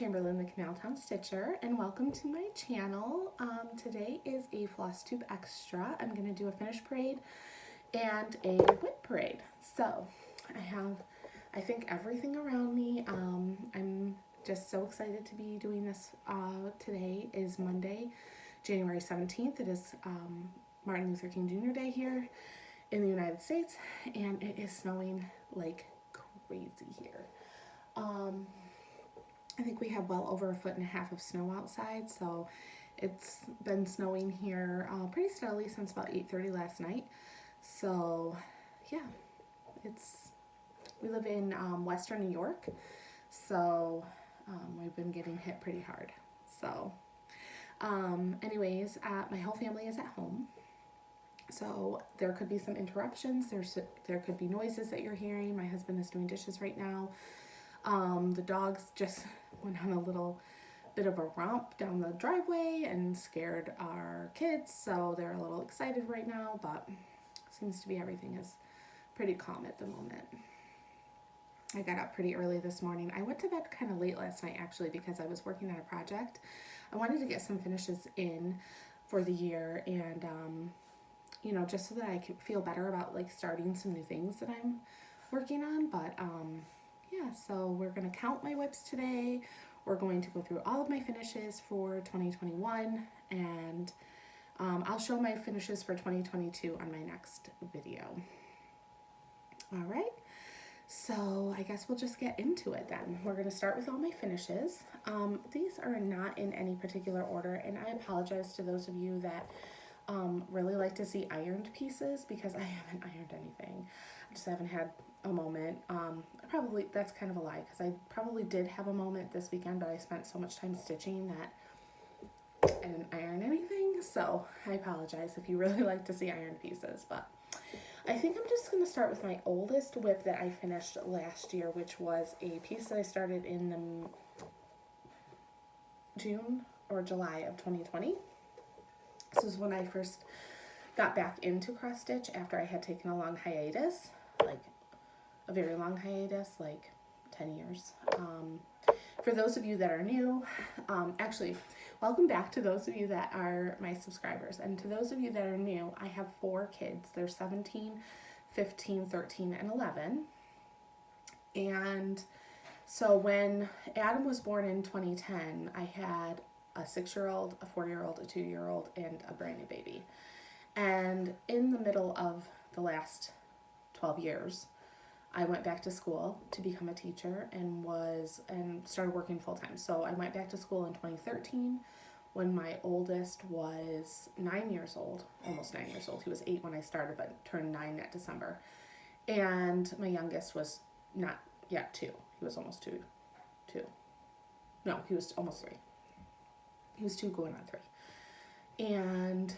Kimberlyn, the Canal Town Stitcher, and welcome to my channel. Today is a Flosstube extra. I'm going to do a finish parade and a WIP parade. So I have, I think, everything around me. I'm just so excited to be doing this. Today is Monday, January 17th. It is Martin Luther King Jr. Day here in the United States, and it is snowing like crazy here. I think we have well over 1.5 feet of snow outside, so it's been snowing here pretty steadily since about 8:30 last night. So yeah, we live in western New York, so we've been getting hit pretty hard. So anyways, my whole family is at home, so there could be some interruptions. There could be noises that you're hearing. My husband is doing dishes right now. The dogs just went on a little bit of a romp down the driveway and scared our kids, so they're a little excited right now, but seems to be everything is pretty calm at the moment. I got up pretty early this morning. I went to bed kind of late last night actually because I was working on a project. I wanted to get some finishes in for the year, and you know, just so that I could feel better about like starting some new things that I'm working on. But yeah, so we're going to count my WIPs today. We're going to go through all of my finishes for 2021, and I'll show my finishes for 2022 on my next video. All right, so I guess we'll just get into it then. We're going to start with all my finishes. These are not in any particular order, and I apologize to those of you that really like to see ironed pieces because I haven't ironed anything. I just haven't had a moment. That's kind of a lie because I probably did have a moment this weekend, but I spent so much time stitching that I didn't iron anything. So I apologize if you really like to see ironed pieces, but I think I'm just going to start with my oldest WIP that I finished last year, which was a piece that I started in the June or July of 2020. This was when I first got back into cross stitch after I had taken a long hiatus, like a very long hiatus, like 10 years. For those of you that are new, actually, welcome back to those of you that are my subscribers. And to those of you that are new, I have 4 kids. They're 17, 15, 13, and 11. And so when Adam was born in 2010, I had a 6-year-old, a 4-year-old, a 2-year-old, and a brand new baby. And in the middle of the last 12 years, I went back to school to become a teacher and started working full time. So I went back to school in 2013 when my oldest was 9 years old, almost 9 years old. He was 8 when I started, but turned 9 that December. And my youngest was not yet 2. He was almost 2. No, he was almost 3. He was 2 going on 3. And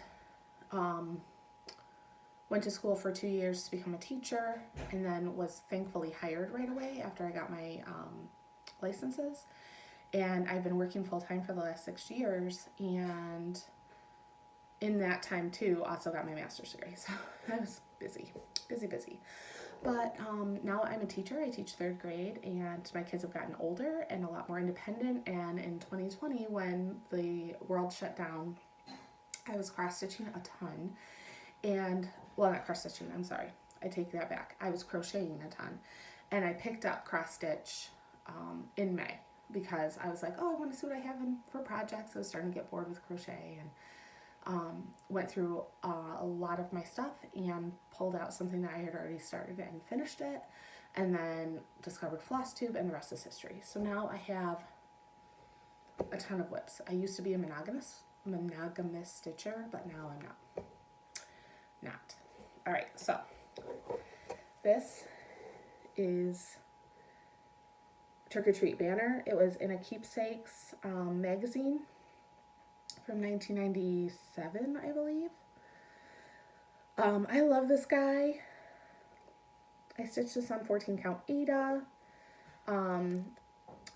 went to school for 2 years to become a teacher, and then was thankfully hired right away after I got my licenses. And I've been working full-time for the last 6 years, and in that time too also got my master's degree. So I was busy. But now I'm a teacher. I teach 3rd grade, and my kids have gotten older and a lot more independent. And in 2020, when the world shut down, I was cross-stitching a ton. And, well, not cross-stitching, I'm sorry. I take that back. I was crocheting a ton. And I picked up cross-stitch in May because I was like, oh, I want to see what I have for projects. I was starting to get bored with crochet, and went through a lot of my stuff and pulled out something that I had already started and finished it, and then discovered Flosstube, and the rest is history. So now I have a ton of WIPs. I used to be a monogamous stitcher, but now I'm not. All right, so this is Trick or Treat banner. It was in a Keepsakes magazine from 1997, I believe. I love this guy. I stitched this on 14 count Ada.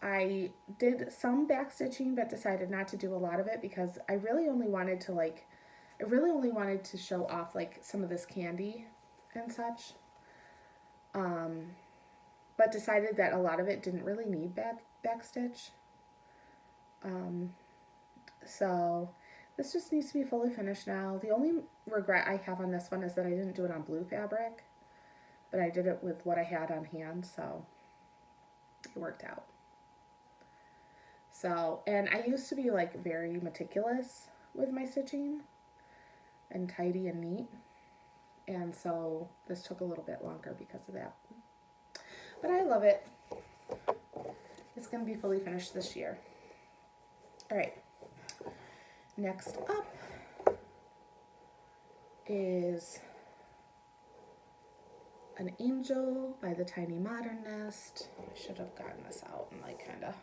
I did some back stitching, but decided not to do a lot of it because I really only wanted to show off like some of this candy and such. But decided that a lot of it didn't really need back stitch. So this just needs to be fully finished now. The only regret I have on this one is that I didn't do it on blue fabric, but I did it with what I had on hand, so it worked out. So, and I used to be like very meticulous with my stitching and tidy and neat, and so this took a little bit longer because of that. But I love it. It's going to be fully finished this year. All right. Next up is an angel by the Tiny Modernist. I should have gotten this out and like kind of,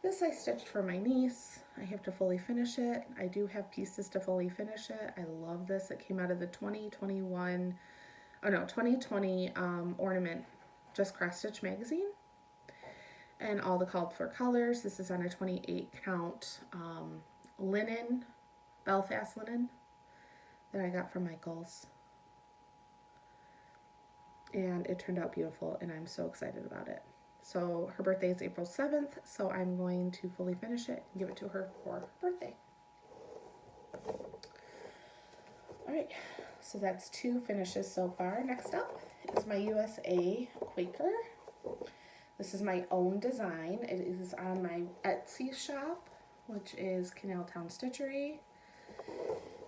this I stitched for my niece. I have to fully finish it. I do have pieces to fully finish it. I love this. It came out of the 2020 Ornament Just Cross Stitch magazine. And all the called for colors. This is on a 28 count linen, Belfast linen that I got from Michael's. And it turned out beautiful and I'm so excited about it. So her birthday is April 7th, so I'm going to fully finish it and give it to her for her birthday. All right, so that's 2 finishes so far. Next up is my USA Quaker. This is my own design. It is on my Etsy shop, which is Canal Town Stitchery.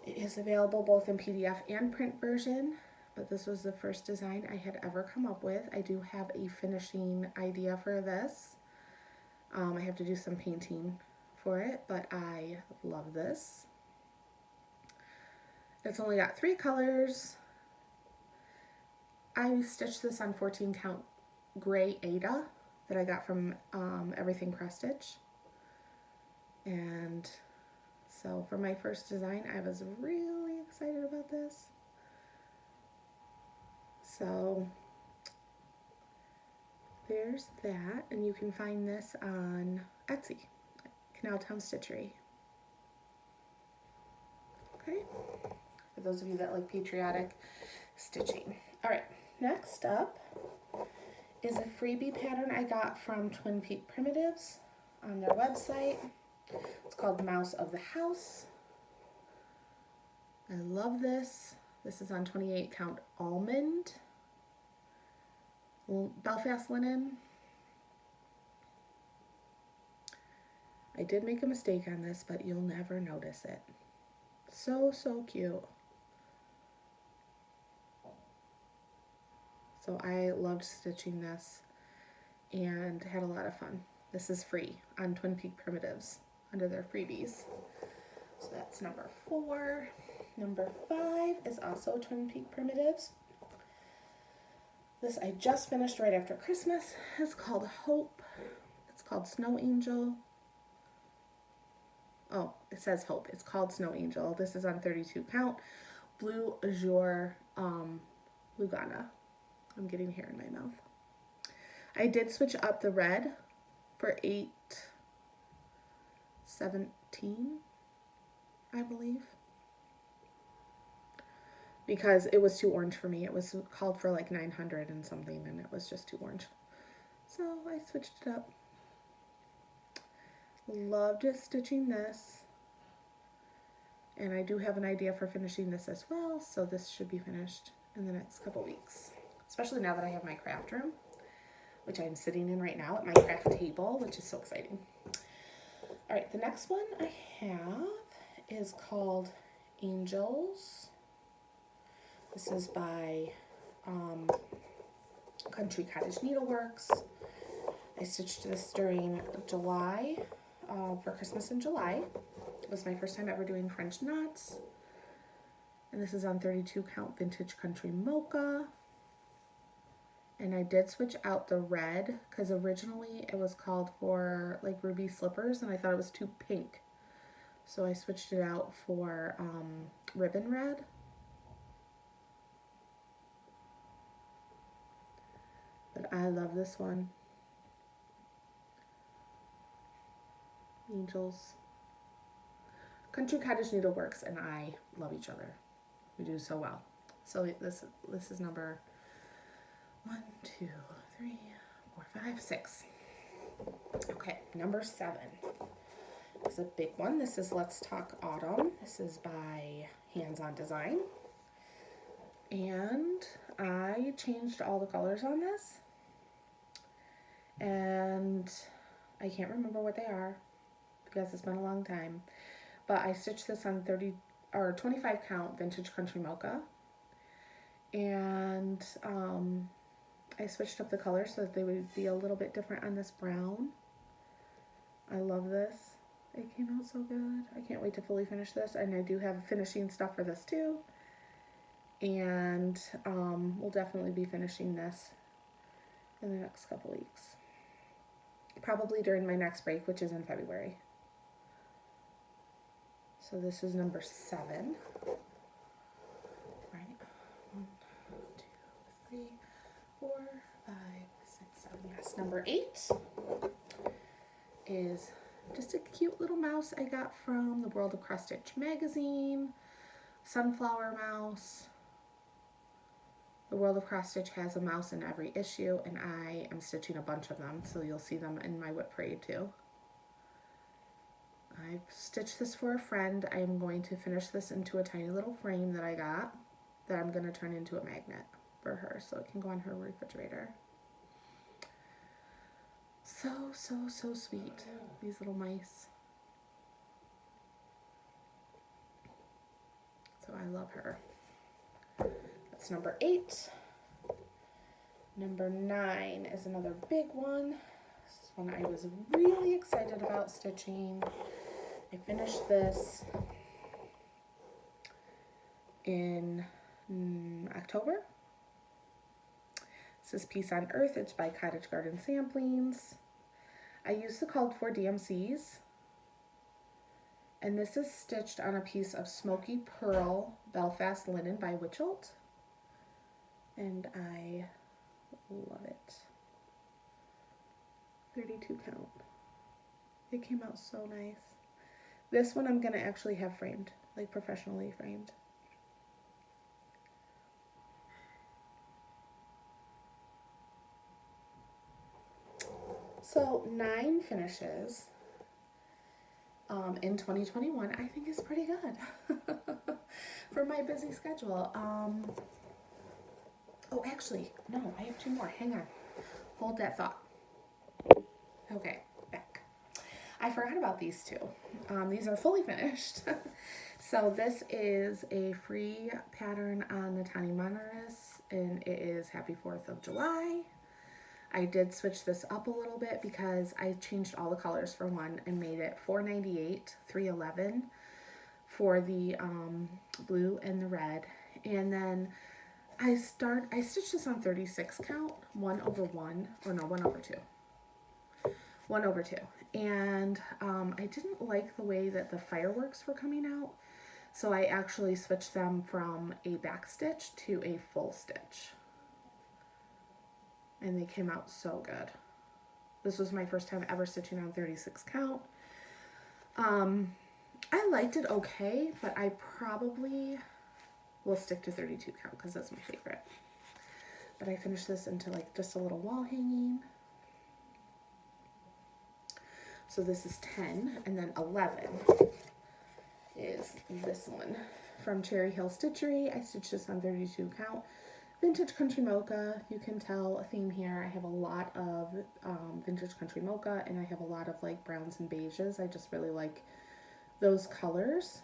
It is available both in PDF and print version, but this was the first design I had ever come up with. I do have a finishing idea for this. I have to do some painting for it, but I love this. It's only got 3 colors. I stitched this on 14 count gray Ada that I got from Everything Cross Stitch. And so for my first design, I was really excited about this. So there's that, and you can find this on Etsy, Canal Town Stitchery. Okay, for those of you that like patriotic stitching. All right, next up is a freebie pattern I got from Twin Peak Primitives on their website. It's called Mouse of the House. I love this. This is on 28 count almond, Belfast linen. I did make a mistake on this, but you'll never notice it. So, so cute. So I loved stitching this and had a lot of fun. This is free on Twin Peak Primitives under their freebies. So that's number 4. Number 5 is also Twin Peak Primitives. This I just finished right after Christmas. It's called Hope. It's called Snow Angel. Oh, it says Hope. It's called Snow Angel. This is on 32 count. Blue Azure Lugana. I'm getting hair in my mouth. I did switch up the red for 8/17, I believe, because it was too orange for me. It was called for like 900 and something, and it was just too orange. So I switched it up. Loved stitching this. And I do have an idea for finishing this as well, so this should be finished in the next couple weeks. Especially now that I have my craft room, which I'm sitting in right now at my craft table, which is so exciting. All right, the next one I have is called Angels. This is by Country Cottage Needleworks. I stitched this during July, for Christmas in July. It was my first time ever doing French knots. And this is on 32 count Vintage Country Mocha. And I did switch out the red because originally it was called for like ruby slippers and I thought it was too pink. So I switched it out for ribbon red. But I love this one. Angels. Country Cottage Needleworks and I love each other. We do so well. So this is number 1, 2, 3, 4, 5, 6. Okay, number 7. is a big one. This is Let's Talk Autumn. This is by Hands On Design. And I changed all the colors on this. And I can't remember what they are because it's been a long time. But I stitched this on 25 count Vintage Country Mocha. And I switched up the colors so that they would be a little bit different on this brown. I love this. It came out so good. I can't wait to fully finish this. And I do have finishing stuff for this too. And we'll definitely be finishing this in the next couple weeks. Probably during my next break, which is in February. So this is number 7. Right. 1, 2, 3, 4, 5, 6, 7. Yes, number 8 is just a cute little mouse I got from the World of Cross Stitch magazine. Sunflower mouse. The World of Cross Stitch has a mouse in every issue, and I am stitching a bunch of them, so you'll see them in my WIP parade too. I've stitched this for a friend. I am going to finish this into a tiny little frame that I got that I'm going to turn into a magnet for her so it can go on her refrigerator. So, so, so sweet, these little mice. So I love her. That's number 8. Number 9 is another big one. This is one I was really excited about stitching. I finished this in October. This is Peace on Earth. It's by Cottage Garden Samplings. I used the called for DMCs. And this is stitched on a piece of Smoky Pearl Belfast linen by Witchelt. And I love it. 32 count. It came out so nice. This one I'm going to actually have framed, like professionally framed. So 9 finishes in 2021, I think is pretty good for my busy schedule. Oh, actually, no, I have 2 more. Hang on. Hold that thought. Okay, back. I forgot about these 2. These are fully finished. So this is a free pattern on the Tani Monoris, and it is Happy 4th of July. I did switch this up a little bit because I changed all the colors for one and made it $4.98, $3.11 for the blue and the red. And then I stitched this on 36 count, 1/1, or no, 1/2. 1/2. And I didn't like the way that the fireworks were coming out, so I actually switched them from a back stitch to a full stitch. And they came out so good. This was my first time ever stitching on 36 count. I liked it okay, but I probably will stick to 32 count because that's my favorite. But I finished this into like just a little wall hanging. So this is 10, and then 11 is this one from Cherry Hill Stitchery. I stitched this on 32 count. Vintage Country Mocha, you can tell a theme here. I have a lot of Vintage Country Mocha, and I have a lot of like browns and beiges. I just really like those colors.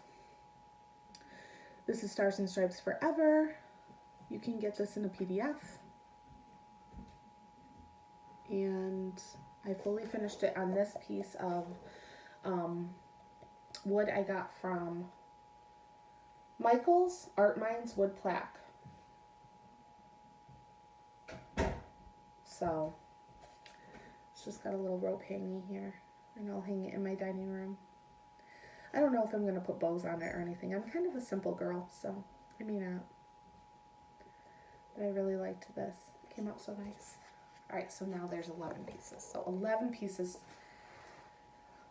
This is Stars and Stripes Forever. You can get this in a PDF. And I fully finished it on this piece of wood I got from Michael's Art Minds Wood Plaque. So it's just got a little rope hanging here, and I'll hang it in my dining room. I don't know if I'm going to put bows on it or anything. I'm kind of a simple girl, so I may not. But I really liked this. It came out so nice. Alright, so now there's 11 pieces. So 11 pieces,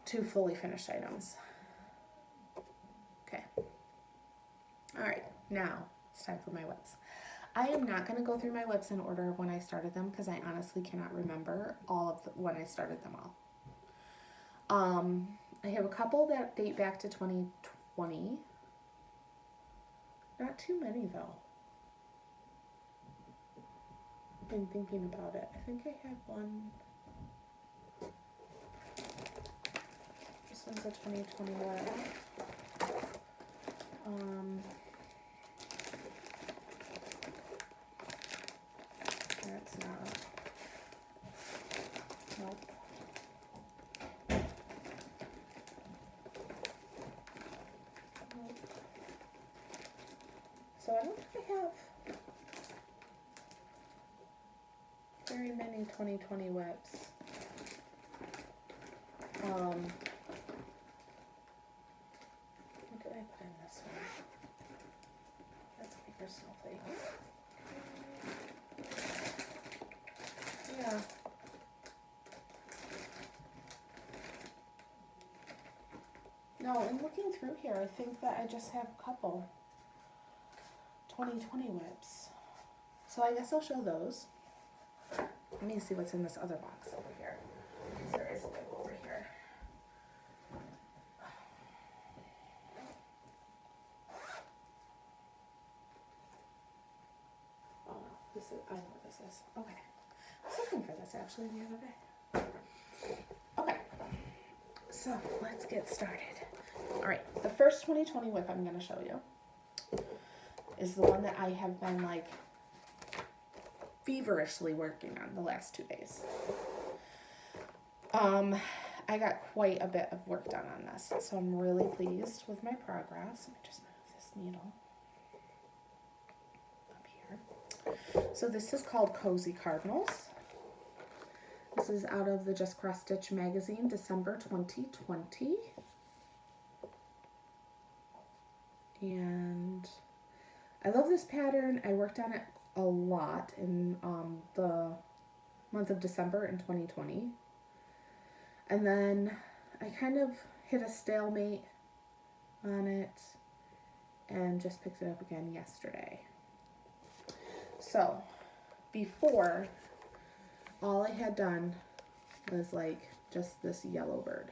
2 fully finished items. Okay. Alright, now it's time for my WIPs. I am not going to go through my WIPs in order of when I started them because I honestly cannot remember all of when I started them all. I have a couple that date back to 2020. Not too many though. I've been thinking about it. I think I have one. This one's a 2021. That's not. Nope. So I don't think I have very many 2020 WIPs. What did I put in this one? That's paper snowflakes. Yeah. No, in looking through here, I think that I just have a couple 2020 WIPs. So I guess I'll show those. Let me see what's in this other box over here. There is a WIP over here. Oh no, this is, I know what this is. Okay. I was looking for this actually the other day. Okay. So let's get started. Alright, the first 2020 WIP I'm going to show you is the one that I have been like feverishly working on the last 2 days. I got quite a bit of work done on this, so I'm really pleased with my progress. Let me just move this needle up here. So this is called Cozy Cardinals. This is out of the Just Cross Stitch magazine, December 2020. And I love this pattern. I worked on it a lot in the month of December in 2020. And then I kind of hit a stalemate on it and just picked it up again yesterday. So before, all I had done was like just this yellow bird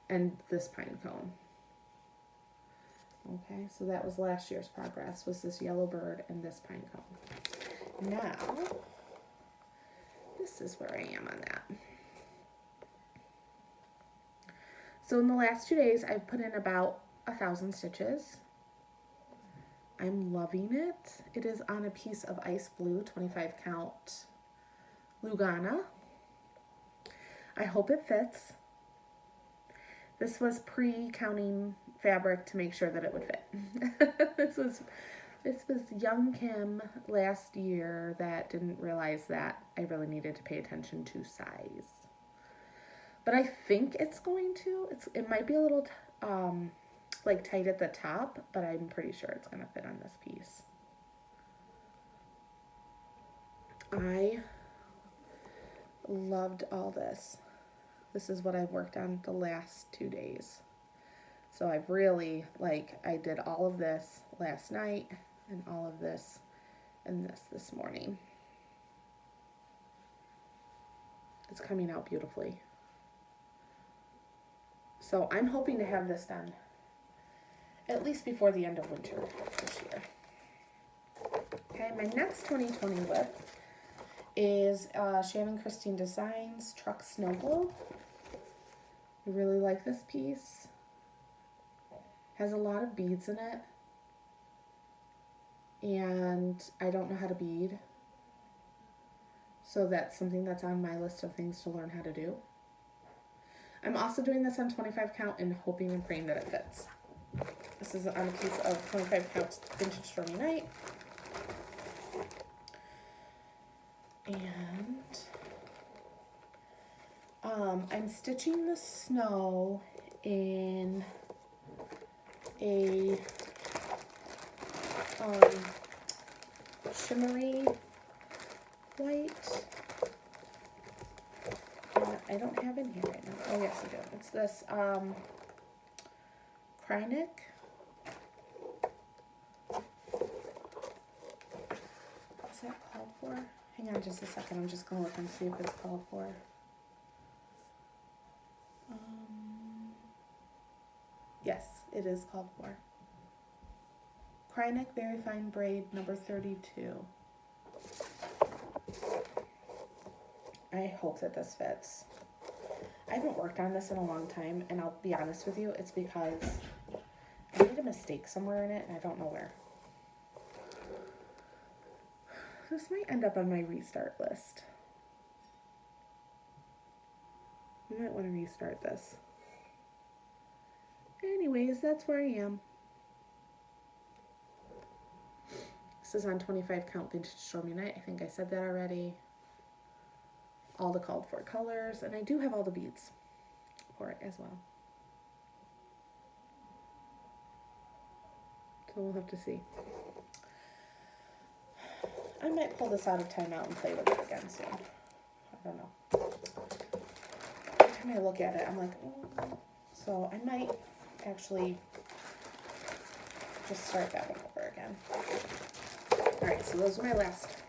and this pine cone. Okay, so that was last year's progress, was this yellow bird and this pine cone. Now, this is where I am on that. So in the last 2 days, I've put in about 1,000 stitches. I'm loving it. It is on a piece of ice blue 25 count Lugana. I hope it fits. This was pre-counting fabric to make sure that it would fit. This was young Kim last year that didn't realize that I really needed to pay attention to size. But I think it's going to. It might be a little like tight at the top, but I'm pretty sure it's going to fit on this piece. I loved all this. This is what I've worked on the last 2 days. So I've really, I did all of this last night and all of this and this morning. It's coming out beautifully. So I'm hoping to have this done at least before the end of winter this year. Okay, my next 2020 WIP is Shannon Christine Designs Truck Snow Globe. I really like this piece. Has a lot of beads in it. And I don't know how to bead. So that's something that's on my list of things to learn how to do. I'm also doing this on 25 count and hoping and praying that it fits. This is on a piece of 25 count Vintage Stormy Night. And I'm stitching the snow in a shimmery white. I don't have in here right now. Oh yes, I do. It's this Krynic. What's that called for? Hang on just a second. I'm just going to look and see if it's called for. it is called for. Kryneck Very Fine Braid number 32. I hope that this fits. I haven't worked on this in a long time, and I'll be honest with you, it's because I made a mistake somewhere in it, and I don't know where. This might end up on my restart list. I might want to restart this. Anyways, that's where I am. This is on 25 count vintage stormy night. I think I said that already. All the called for colors, and I do have all the beads for it as well. So we'll have to see. I might pull this out of timeout and play with it again soon. I don't know. Every time I look at it, I'm like, oh. So I might actually just start that one over again. All right, so those are my last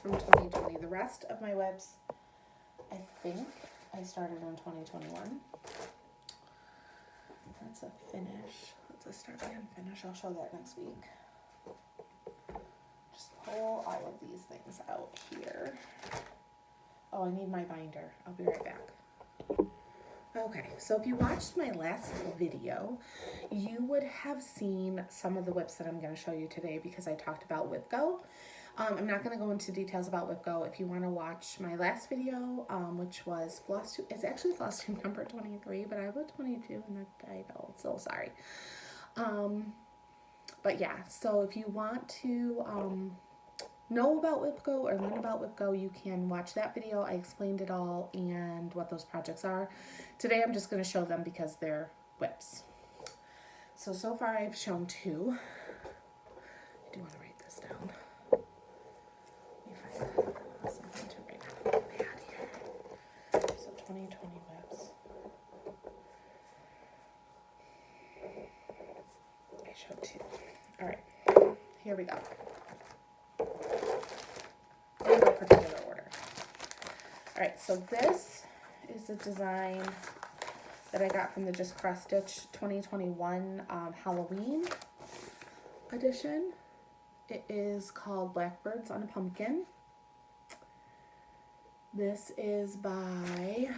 from 2020. The rest of my WIPs, I think I started in 2021. That's a finish. That's a start and finish. I'll show that next week. Just pull all of these things out here. Oh, I need my binder. I'll be right back. Okay, so if you watched my last video, you would have seen some of the WIPs that I'm going to show you today because I talked about WIP Go. I'm not going to go into details about WIP Go. If you want to watch my last video, which was Flosstube, it's actually Flosstube number 23, but I put 22 in the title, so sorry. But yeah, so if you want to know about WIP Go or learn about WIP Go, you can watch that video. I explained it all and what those projects are. Today I'm just going to show them because they're WIPs. So far I've shown 2. I do want to write this down. Let me find something to write down here. So 2020 WIPs. I showed 2. All right, here we go. In no particular order. All right, so this is a design that I got from the Just Cross Stitch 2021 Halloween edition. It is called Blackbirds on a Pumpkin. This is by I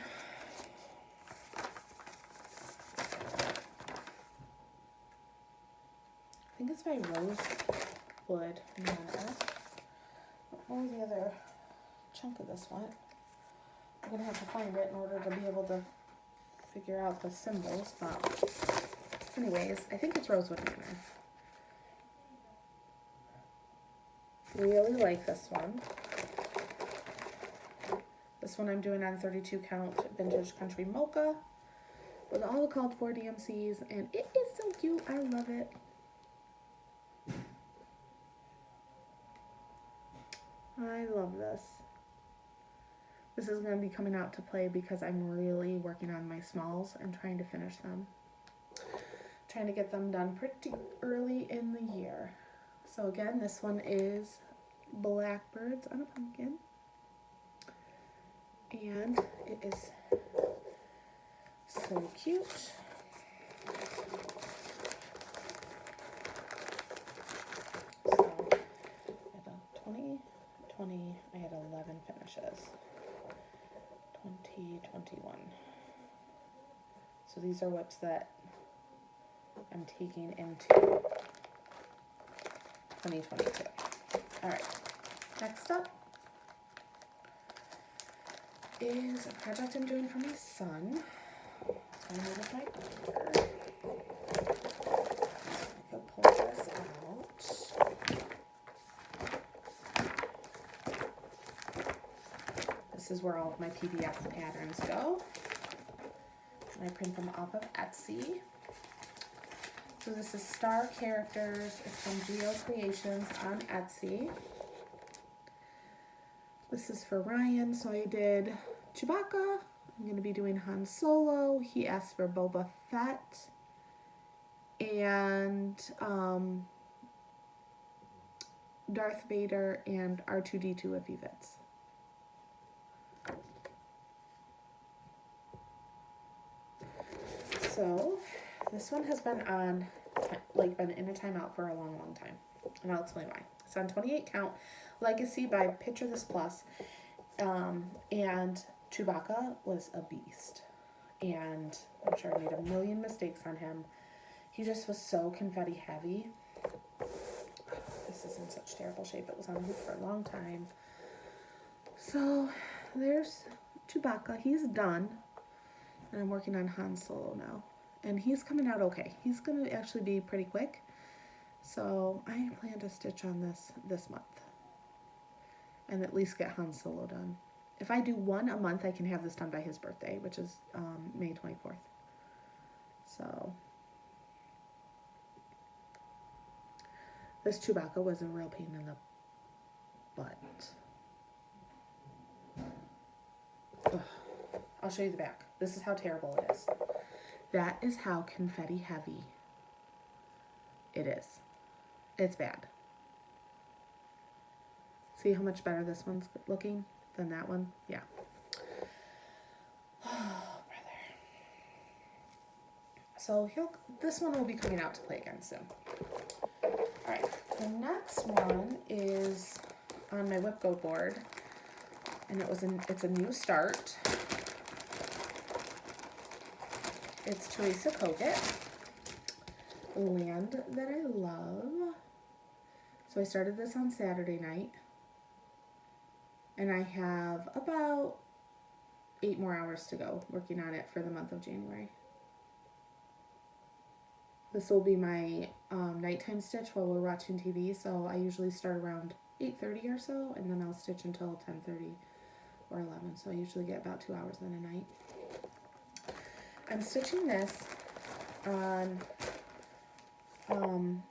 think it's by Rosewood Manor. What was the other chunk of this one? I'm gonna have to find it in order to be able to figure out the symbols, but anyways, I think it's Rosewood Manor. Really like this one. This one I'm doing on 32 count vintage country mocha with all the called for DMCs, and it is so cute. I love it. I love this. This is going to be coming out to play because I'm really working on my smalls and trying to finish them. Trying to get them done pretty early in the year. So again, this one is Blackbirds on a Pumpkin. And it is so cute. So I had 2020, I had 11 finishes. 2021. So these are WIPs that I'm taking into 2022. All right, next up is a project I'm doing for my son. So I'm going to my binder. I can pull this out. This is where all of my PDF patterns go. And I print them off of Etsy. So this is Star Characters. It's from Geo Creations on Etsy. This is for Ryan. So I did Chewbacca. I'm going to be doing Han Solo. He asked for Boba Fett. And Darth Vader and R2-D2 if he fits. So This one has been on, like, been in a timeout for a long, long time. And I'll explain why. It's on 28 count Legacy by Picture This Plus. And Chewbacca was a beast. And I'm sure I made a million mistakes on him. He just was so confetti heavy. This is in such terrible shape. It was on the hoop for a long time. So there's Chewbacca. He's done. And I'm working on Han Solo now. And he's coming out okay. He's going to actually be pretty quick. So I plan to stitch on this month. And at least get Han Solo done. If I do one a month, I can have this done by his birthday, which is May 24th. So this Chewbacca was a real pain in the butt. Ugh. I'll show you the back. This is how terrible it is. That is how confetti heavy it is. It's bad. See how much better this one's looking than that one? Yeah. Oh, brother. So this one will be coming out to play again soon. Alright, the next one is on my WIP Go board. And it's a new start. It's Teresa Kogut, Land That I Love. So I started this on Saturday night. And I have about 8 more hours to go working on it for the month of January. This will be my nighttime stitch while we're watching TV. So I usually start around 8:30 or so, and then I'll stitch until 10:30 or 11. So I usually get about 2 hours in a night. I'm stitching this on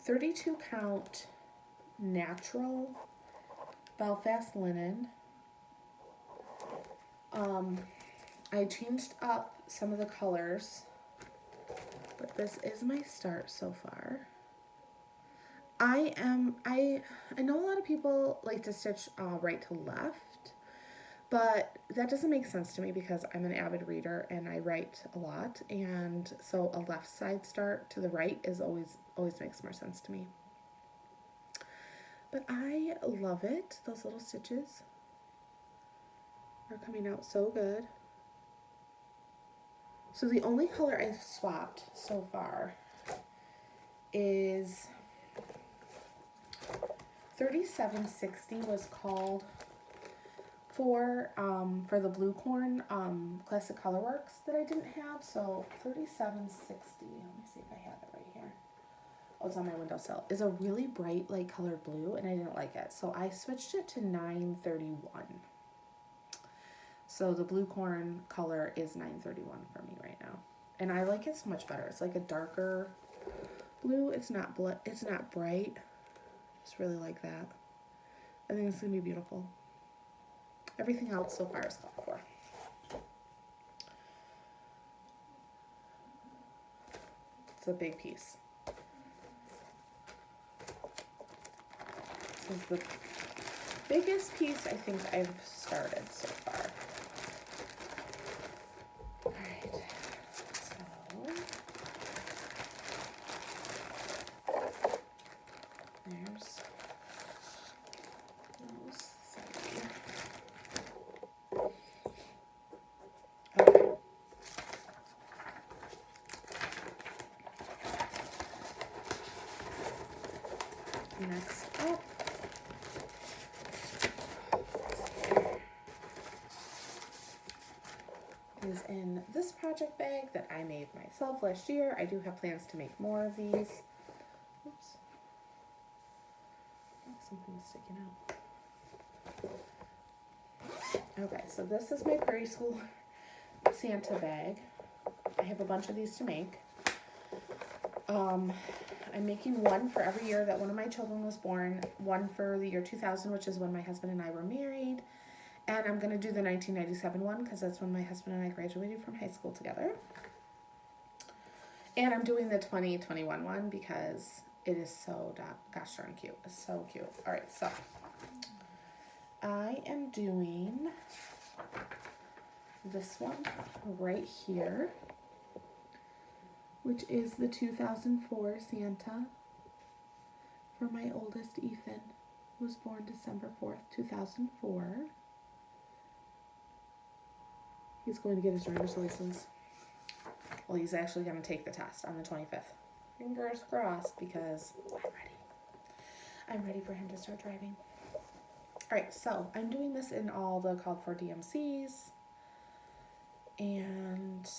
32 count natural Belfast linen. I changed up some of the colors, but this is my start so far. I know a lot of people like to stitch right to left, but that doesn't make sense to me because I'm an avid reader and I write a lot, and so a left side start to the right is always makes more sense to me. But I love it. Those little stitches are coming out so good. So the only color I've swapped so far is 3760 was called for the Blue Corn Classic Colorworks that I didn't have. So 3760, let me see if I have it right here. Oh, it's on my windowsill. Is a really bright light colored blue, and I didn't like it. So I switched it to 931. So the Blue Corn color is 931 for me right now. And I like it so much better. It's like a darker blue. It's not bright. I just really like that. I think it's going to be beautiful. Everything else so far is called for. It's a big piece. This is the biggest piece I think I've started so far. Alright, so there's those 3. Okay. Next up is in this project bag that I made myself last year. I do have plans to make more of these. Oops. Something is sticking out. Okay, so this is my Prairie School Santa bag. I have a bunch of these to make. I'm making one for every year that one of my children was born, one for the year 2000, which is when my husband and I were married, and I'm going to do the 1997 one because that's when my husband and I graduated from high school together. And I'm doing the 2021 one because it is so gosh darn cute. It's so cute. All right, so I am doing this one right here. which is the 2004 Santa for my oldest Ethan, who was born December 4th, 2004. He's going to get his driver's license. Well, he's actually going to take the test on the 25th. Fingers crossed, because I'm ready. I'm ready for him to start driving. All right, so I'm doing this in all the called for DMCs. And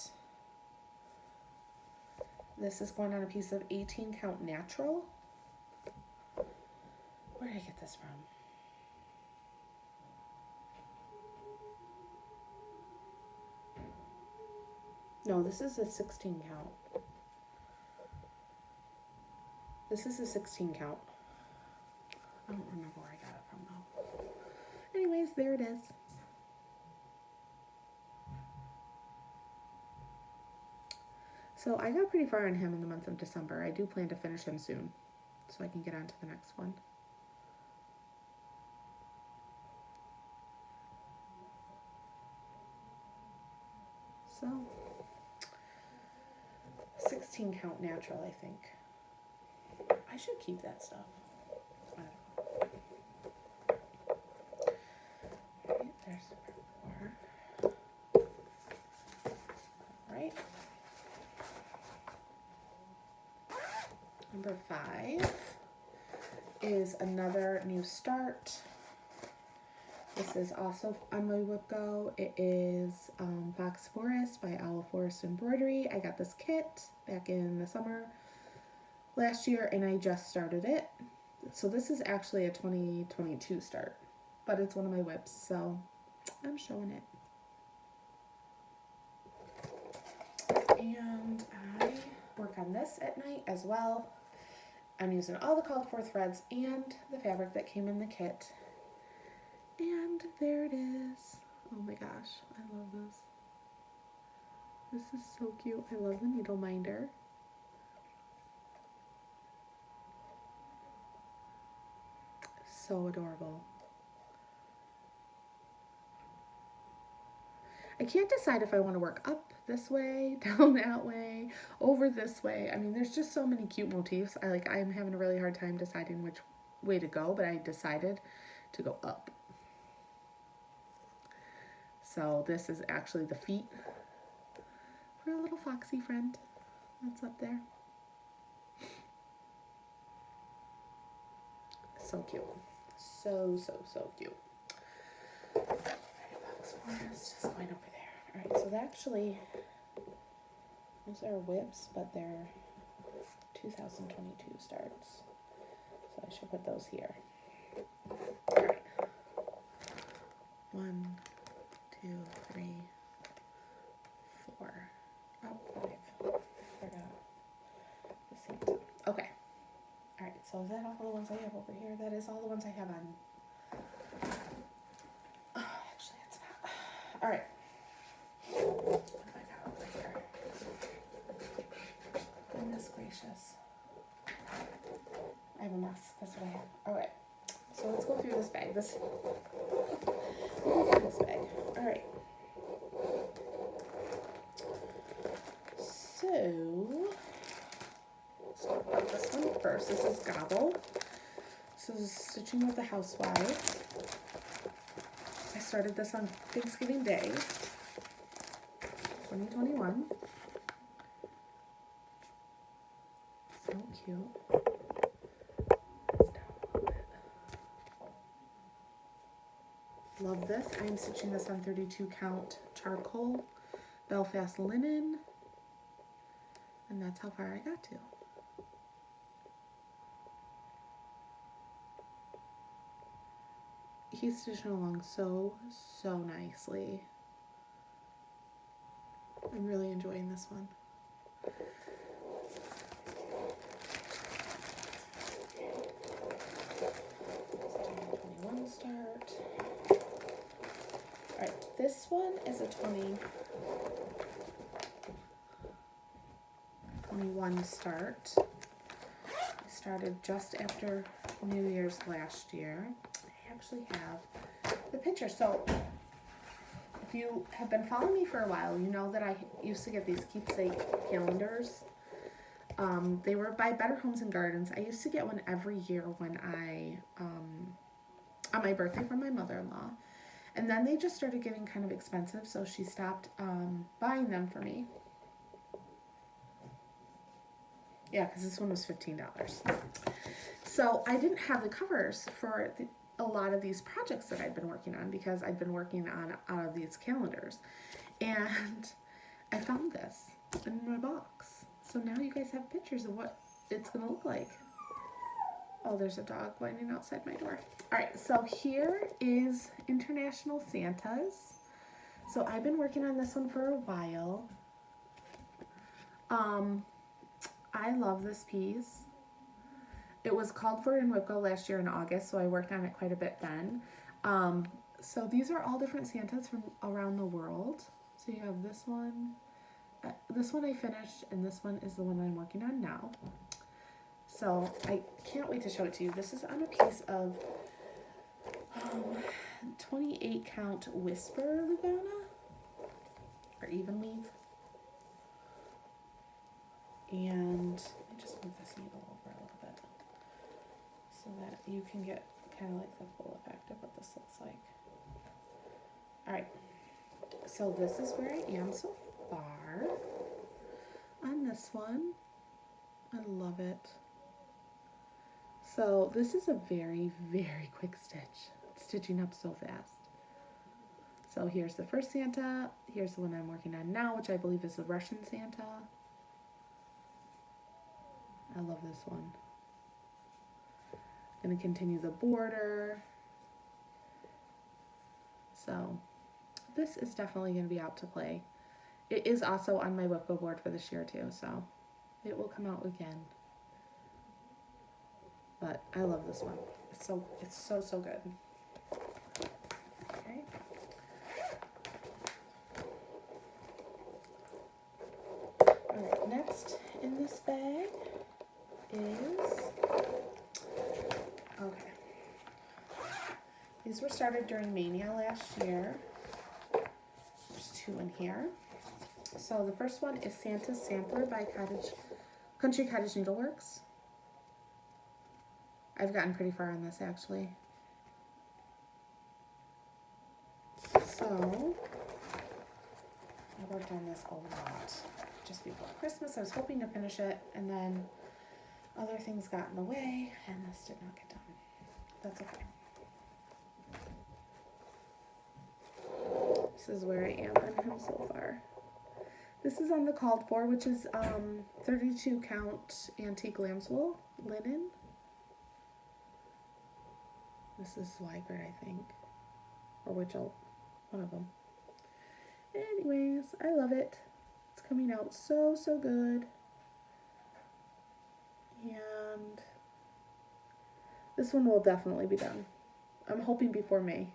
this is going on a piece of 18 count natural. Where did I get this from? No, this is a 16 count. This is a 16 count. I don't remember where I got it from though. Anyways, there it is. So I got pretty far on him in the month of December. I do plan to finish him soon, so I can get on to the next one. So, 16 count natural, I think. I should keep that stuff. Right, there's number 4. Right. Number 5 is another new start. This is also on my WIP Go. It is Fox Forest by Owl Forest Embroidery. I got this kit back in the summer last year and I just started it. So this is actually a 2022 start, but it's one of my WIPs, so I'm showing it. And I work on this at night as well. I'm using all the called for threads and the fabric that came in the kit. And there it is. Oh my gosh, I love this. This is so cute. I love the needle minder. So adorable. I can't decide if I want to work up this way, down that way, over this way. I mean, there's just so many cute motifs. I'm having a really hard time deciding which way to go, but I decided to go up. So this is actually the feet for a little foxy friend that's up there. So cute. So cute. Fox Forest is going over there. All right, so actually, those are WIPs, but they're 2022 starts. So I should put those here. All right. 1, 2, 3, 4. Oh, 5. Forgot the Santa. Okay. All right. So is that all the ones I have over here? That is all the ones I have on. Oh, actually, it's not. All right. What do I got over here? Goodness gracious. I have a mess. That's what I have. All right. So let's go through this bag. This bag. All right. So let's talk about this one first. This is Gobble. This is Stitching with the Housewives. I started this on Thanksgiving Day, 2021. So cute. Love this. I'm stitching this on 32 count charcoal Belfast linen, and that's how far I got to. He's stitching along so nicely. I'm really enjoying this one. 21 start. All right, this one is a 21 start. I started just after New Year's last year. I actually have the picture. So if you have been following me for a while, you know that I used to get these keepsake calendars They were by Better Homes and Gardens. I used to get one every year when on my birthday from my mother-in-law. And then they just started getting kind of expensive, so she stopped buying them for me. Yeah, because this one was $15. So I didn't have the covers for a lot of these projects that I'd been working on because I'd been working on out of these calendars. And I found this in my box. So now you guys have pictures of what it's going to look like. Oh, there's a dog whining outside my door. All right, so here is International Santas. So I've been working on this one for a while. I love this piece. It was called for in WIP last year in August, so I worked on it quite a bit then. So these are all different Santas from around the world. So you have this one. This one I finished, and this one is the one I'm working on now. So I can't wait to show it to you. This is on a piece of 28 count Whisper Lugana, or even weave. And let me just move this needle over a little bit so that you can get kind of like the full effect of what this looks like. All right, so this is where I am so far on this one. I love it. So this is a very, very quick stitch. It's stitching up so fast. So here's the first Santa. Here's the one I'm working on now, which I believe is the Russian Santa. I love this one. Gonna continue the border. So this is definitely gonna be out to play. It is also on my WIP board for this year too, so it will come out again. But I love this one. It's so good. Okay. All right, next in this bag is, okay. These were started during Mania last year. There's two in here. So the first one is Santa's Sampler by Country Cottage Needleworks. I've gotten pretty far on this actually. So I worked on this a lot just before Christmas. I was hoping to finish it, and then other things got in the way, and this did not get done. That's okay. This is where I am on him so far. This is on the called for, which is 32 count antique lamb's wool linen. This is Swigert, I think, or Witchell, one of them. Anyways, I love it. It's coming out so good. And this one will definitely be done. I'm hoping before May.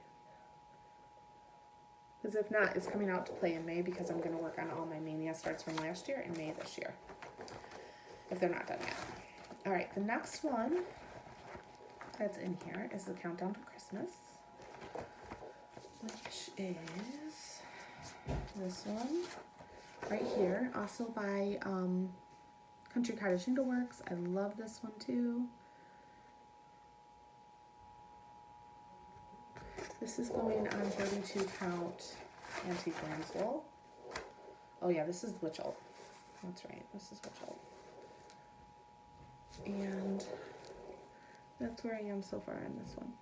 Because if not, it's coming out to play in May because I'm going to work on all my Mania starts from last year in May this year. If they're not done yet. All right, the next one that's in here is the Countdown to Christmas, which is this one right here, also by Country Cottage Needleworks. I love this one too. This is going on 32 count antique lamb's wool. Oh yeah, this is Witchell. That's right, this is Witchell. And that's where I am so far on this one.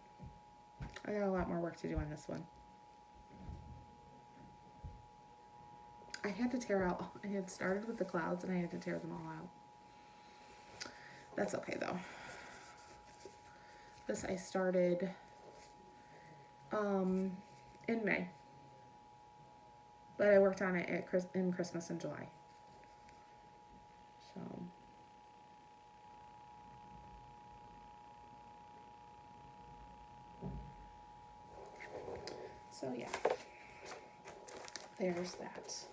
I got a lot more work to do on this one. I had to tear out, I had started with the clouds and I had to tear them all out. That's okay though. This I started in May. But I worked on it in Christmas and July. So yeah, there's that.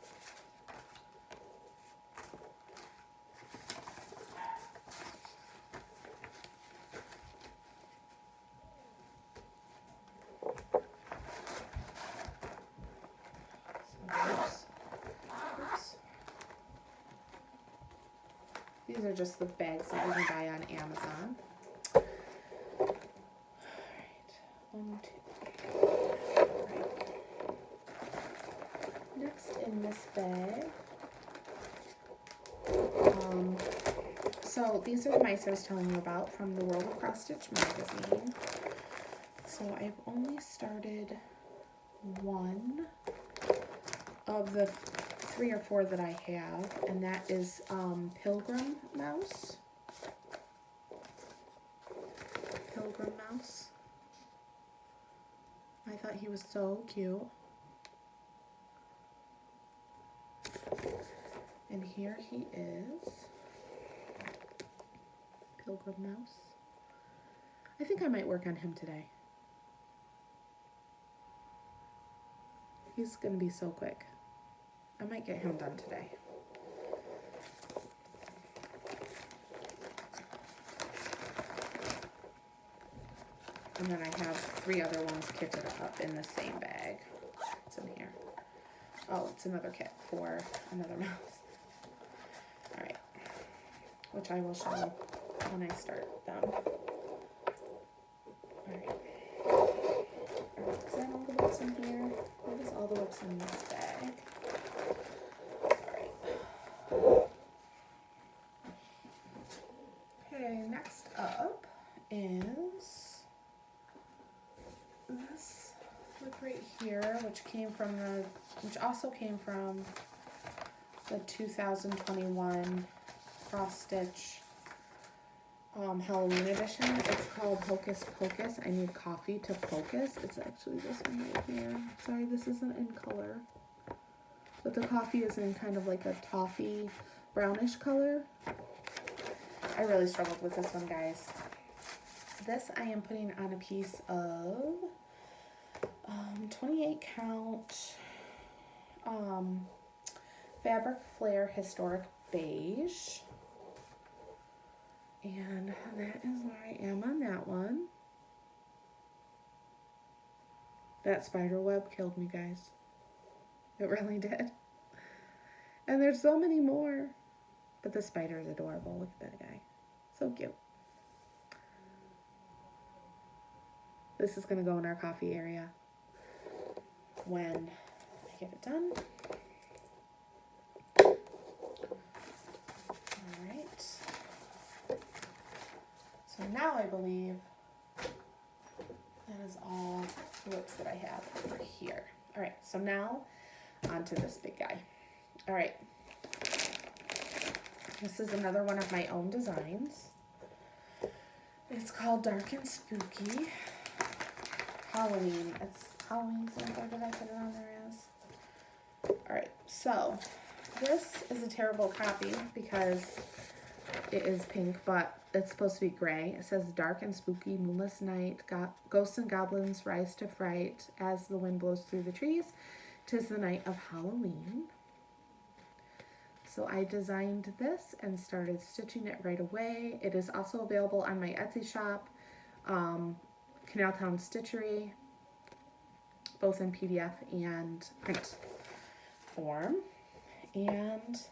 These are just the bags that you can buy on Amazon. Alright, 1, 2. Right. Next in this bag, so these are the mice I was telling you about from the World of Cross Stitch magazine. So I've only started one of the 3 or 4 that I have, and that is Pilgrim Mouse. Pilgrim Mouse. I thought he was so cute. And here he is. Pilgrim Mouse. I think I might work on him today. He's gonna be so quick. I might get him done today. And then I have 3 other ones kitted up in the same bag. It's in here. Oh, it's another kit for another mouse. Alright. Which I will show when I start them. Alright. Is that all the WIPs in here? What is all the WIPs in this bag? Alright. Okay, next up is this WIP right here, which also came from the 2021 Cross Stitch Halloween edition. It's called Hocus Pocus. I Need Coffee to Focus. It's actually this one right here. Sorry, this isn't in color. But the coffee is in kind of like a toffee brownish color. I really struggled with this one, guys. This I am putting on a piece of 28 count Fabric Flare Historic Beige. And that is where I am on that one. That spider web killed me, guys. It really did. And there's so many more. But the spider is adorable. Look at that guy. So cute. This is going to go in our coffee area when I get it done. Alright. So now I believe that is all the WIPs that I have over here. Alright, so now onto this big guy. Alright. This is another one of my own designs. It's called Dark and Spooky. Halloween. It's Halloween, so what did I put it on there as? Alright, so this is a terrible copy because it is pink, but it's supposed to be gray. It says dark and spooky, moonless night, ghosts and goblins rise to fright as the wind blows through the trees. 'Tis the night of Halloween. So I designed this and started stitching it right away. It is also available on my Etsy shop, Canaltown Stitchery, both in PDF and print form. And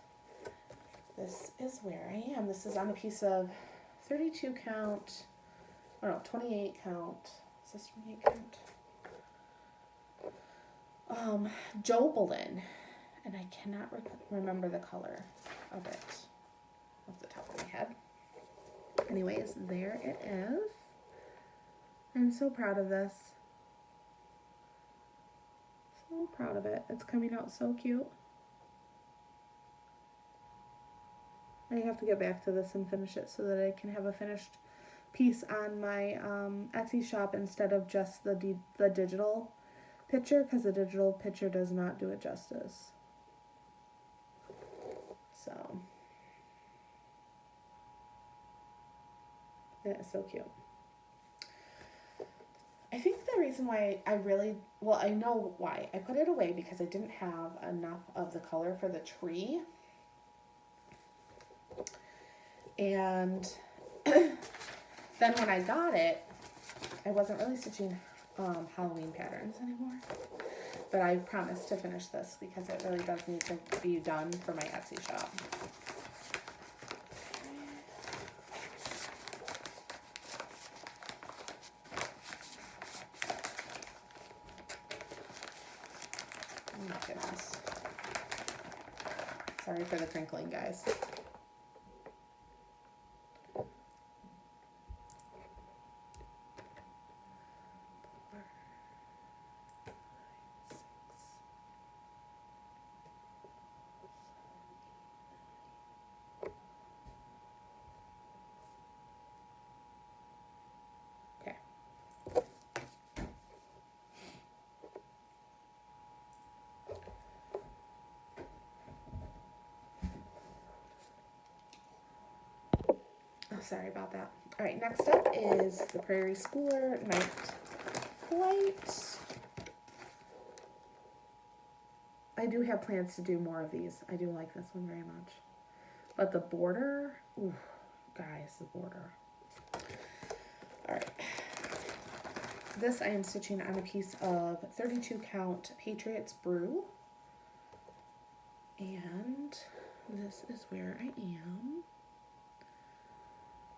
this is where I am. This is on a piece of 32 count, or no, 28 count. Is this 28 count? Jobelin. And I cannot remember the color of it off the top of my head. Anyways, there it is. I'm so proud of this. So proud of it. It's coming out so cute. I have to get back to this and finish it so that I can have a finished piece on my Etsy shop instead of just the digital picture, because the digital picture does not do it justice. So, that is so cute. I think the reason why I know why. I put it away because I didn't have enough of the color for the tree. And then when I got it, I wasn't really stitching Halloween patterns anymore. But I promised to finish this because it really does need to be done for my Etsy shop. goodness. Sorry for the crinkling, guys. Sorry about that. All right, next up is the Prairie Schooler Night Flight. I do have plans to do more of these. I do like this one very much. But the border, ooh, guys, the border. All right. This I am stitching on a piece of 32 count Patriots Brew. And this is where I am.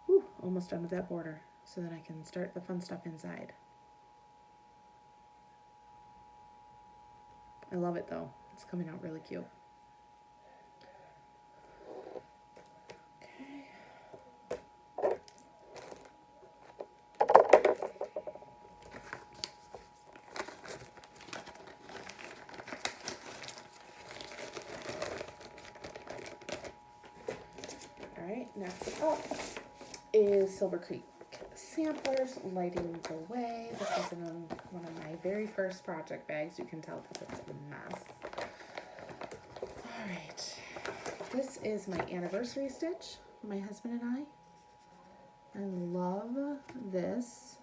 Whew, almost done with that border so that I can start the fun stuff inside. I love it though. It's coming out really cute. Okay. All right, next up is Silver Creek Samplers, Lighting the Way. This is in one of my very first project bags. You can tell because it's a mess. All right, this is my anniversary stitch, my husband and I love this.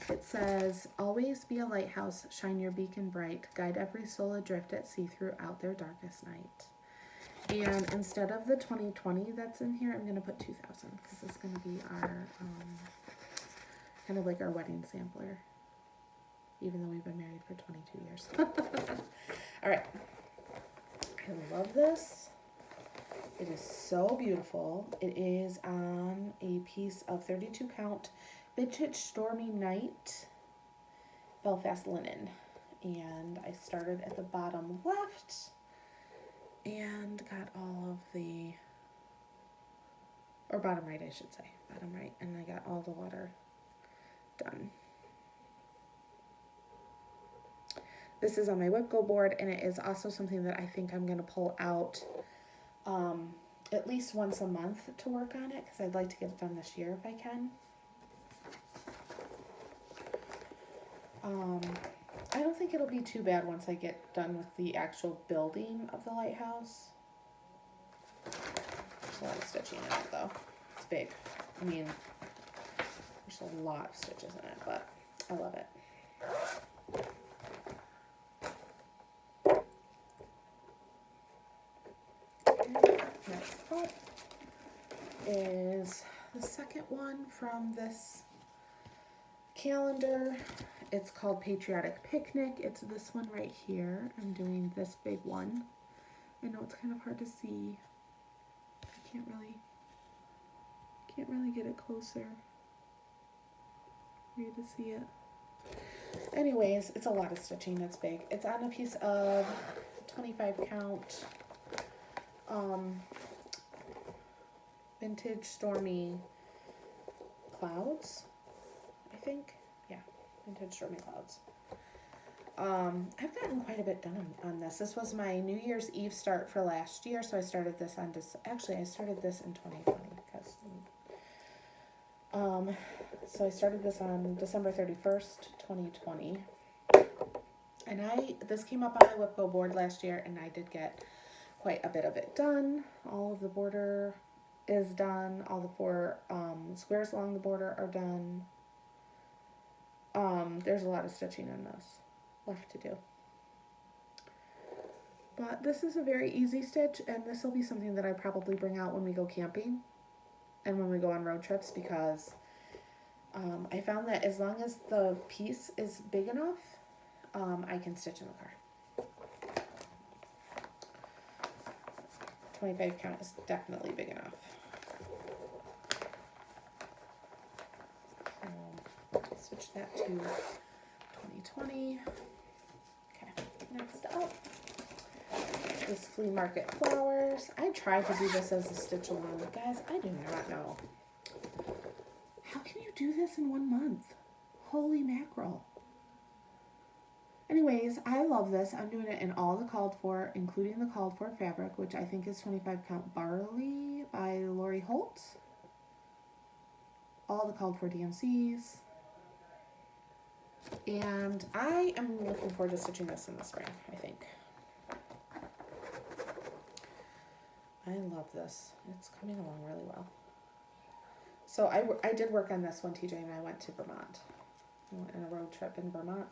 It says, always be a lighthouse, shine your beacon bright, guide every soul adrift at sea throughout their darkest night. And instead of the 2020 that's in here, I'm going to put 2000 because it's going to be our, kind of like our wedding sampler, even though we've been married for 22 years. All right. I love this. It is so beautiful. It is on a piece of 32 count Vintage Stormy Night Belfast linen. And I started at the bottom left and got all of the, or bottom right I should say, bottom right, and I got all the water done. This is on my WIP Go board, and it is also something that I think I'm going to pull out at least once a month to work on it, because I'd like to get it done this year if I can. I don't think it'll be too bad once I get done with the actual building of the lighthouse. There's a lot of stitching in it though. It's big. I mean, there's a lot of stitches in it, but I love it. Next up is the second one from this calendar. It's called Patriotic Picnic. It's this one right here. I'm doing this big one. I know it's kind of hard to see. I can't really get it closer for you to see it. Anyways, it's a lot of stitching. That's big. It's on a piece of 25 count Vintage Stormy Clouds, I think. Yeah, Vintage Stormy Clouds. I've gotten quite a bit done on this. This was my New Year's Eve start for last year, so I started this on actually I started this in 2020 because so I started this on December 31st, 2020. And this came up on my WIP Go board last year, and I did get quite a bit of it done. All of the border is done. All the 4 squares along the border are done. There's a lot of stitching in this left to do. But this is a very easy stitch, and this will be something that I probably bring out when we go camping and when we go on road trips, because I found that as long as the piece is big enough, I can stitch in the car. 25 count is definitely big enough. Switch that to 2020. Okay. Next up is Flea Market Flowers. I tried to do this as a stitch along, but guys, I do not know. How can you do this in 1 month? Holy mackerel. Anyways, I love this. I'm doing it in all the called for, including the called for fabric, which I think is 25 count barley by Lori Holt. All the called for DMCs. And I am looking forward to stitching this in the spring, I think. I love this. It's coming along really well. So I did work on this when TJ and I went to Vermont. We went on a road trip in Vermont,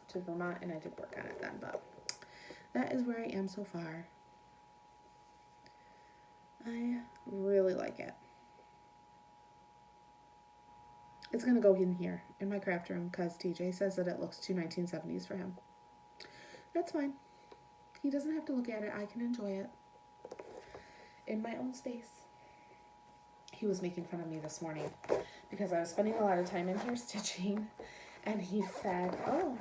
and I did work on it then, but that is where I am so far. I really like it. It's going to go in here, in my craft room, because TJ says that it looks too 1970s for him. That's fine. He doesn't have to look at it. I can enjoy it in my own space. He was making fun of me this morning because I was spending a lot of time in here stitching, and he said, oh,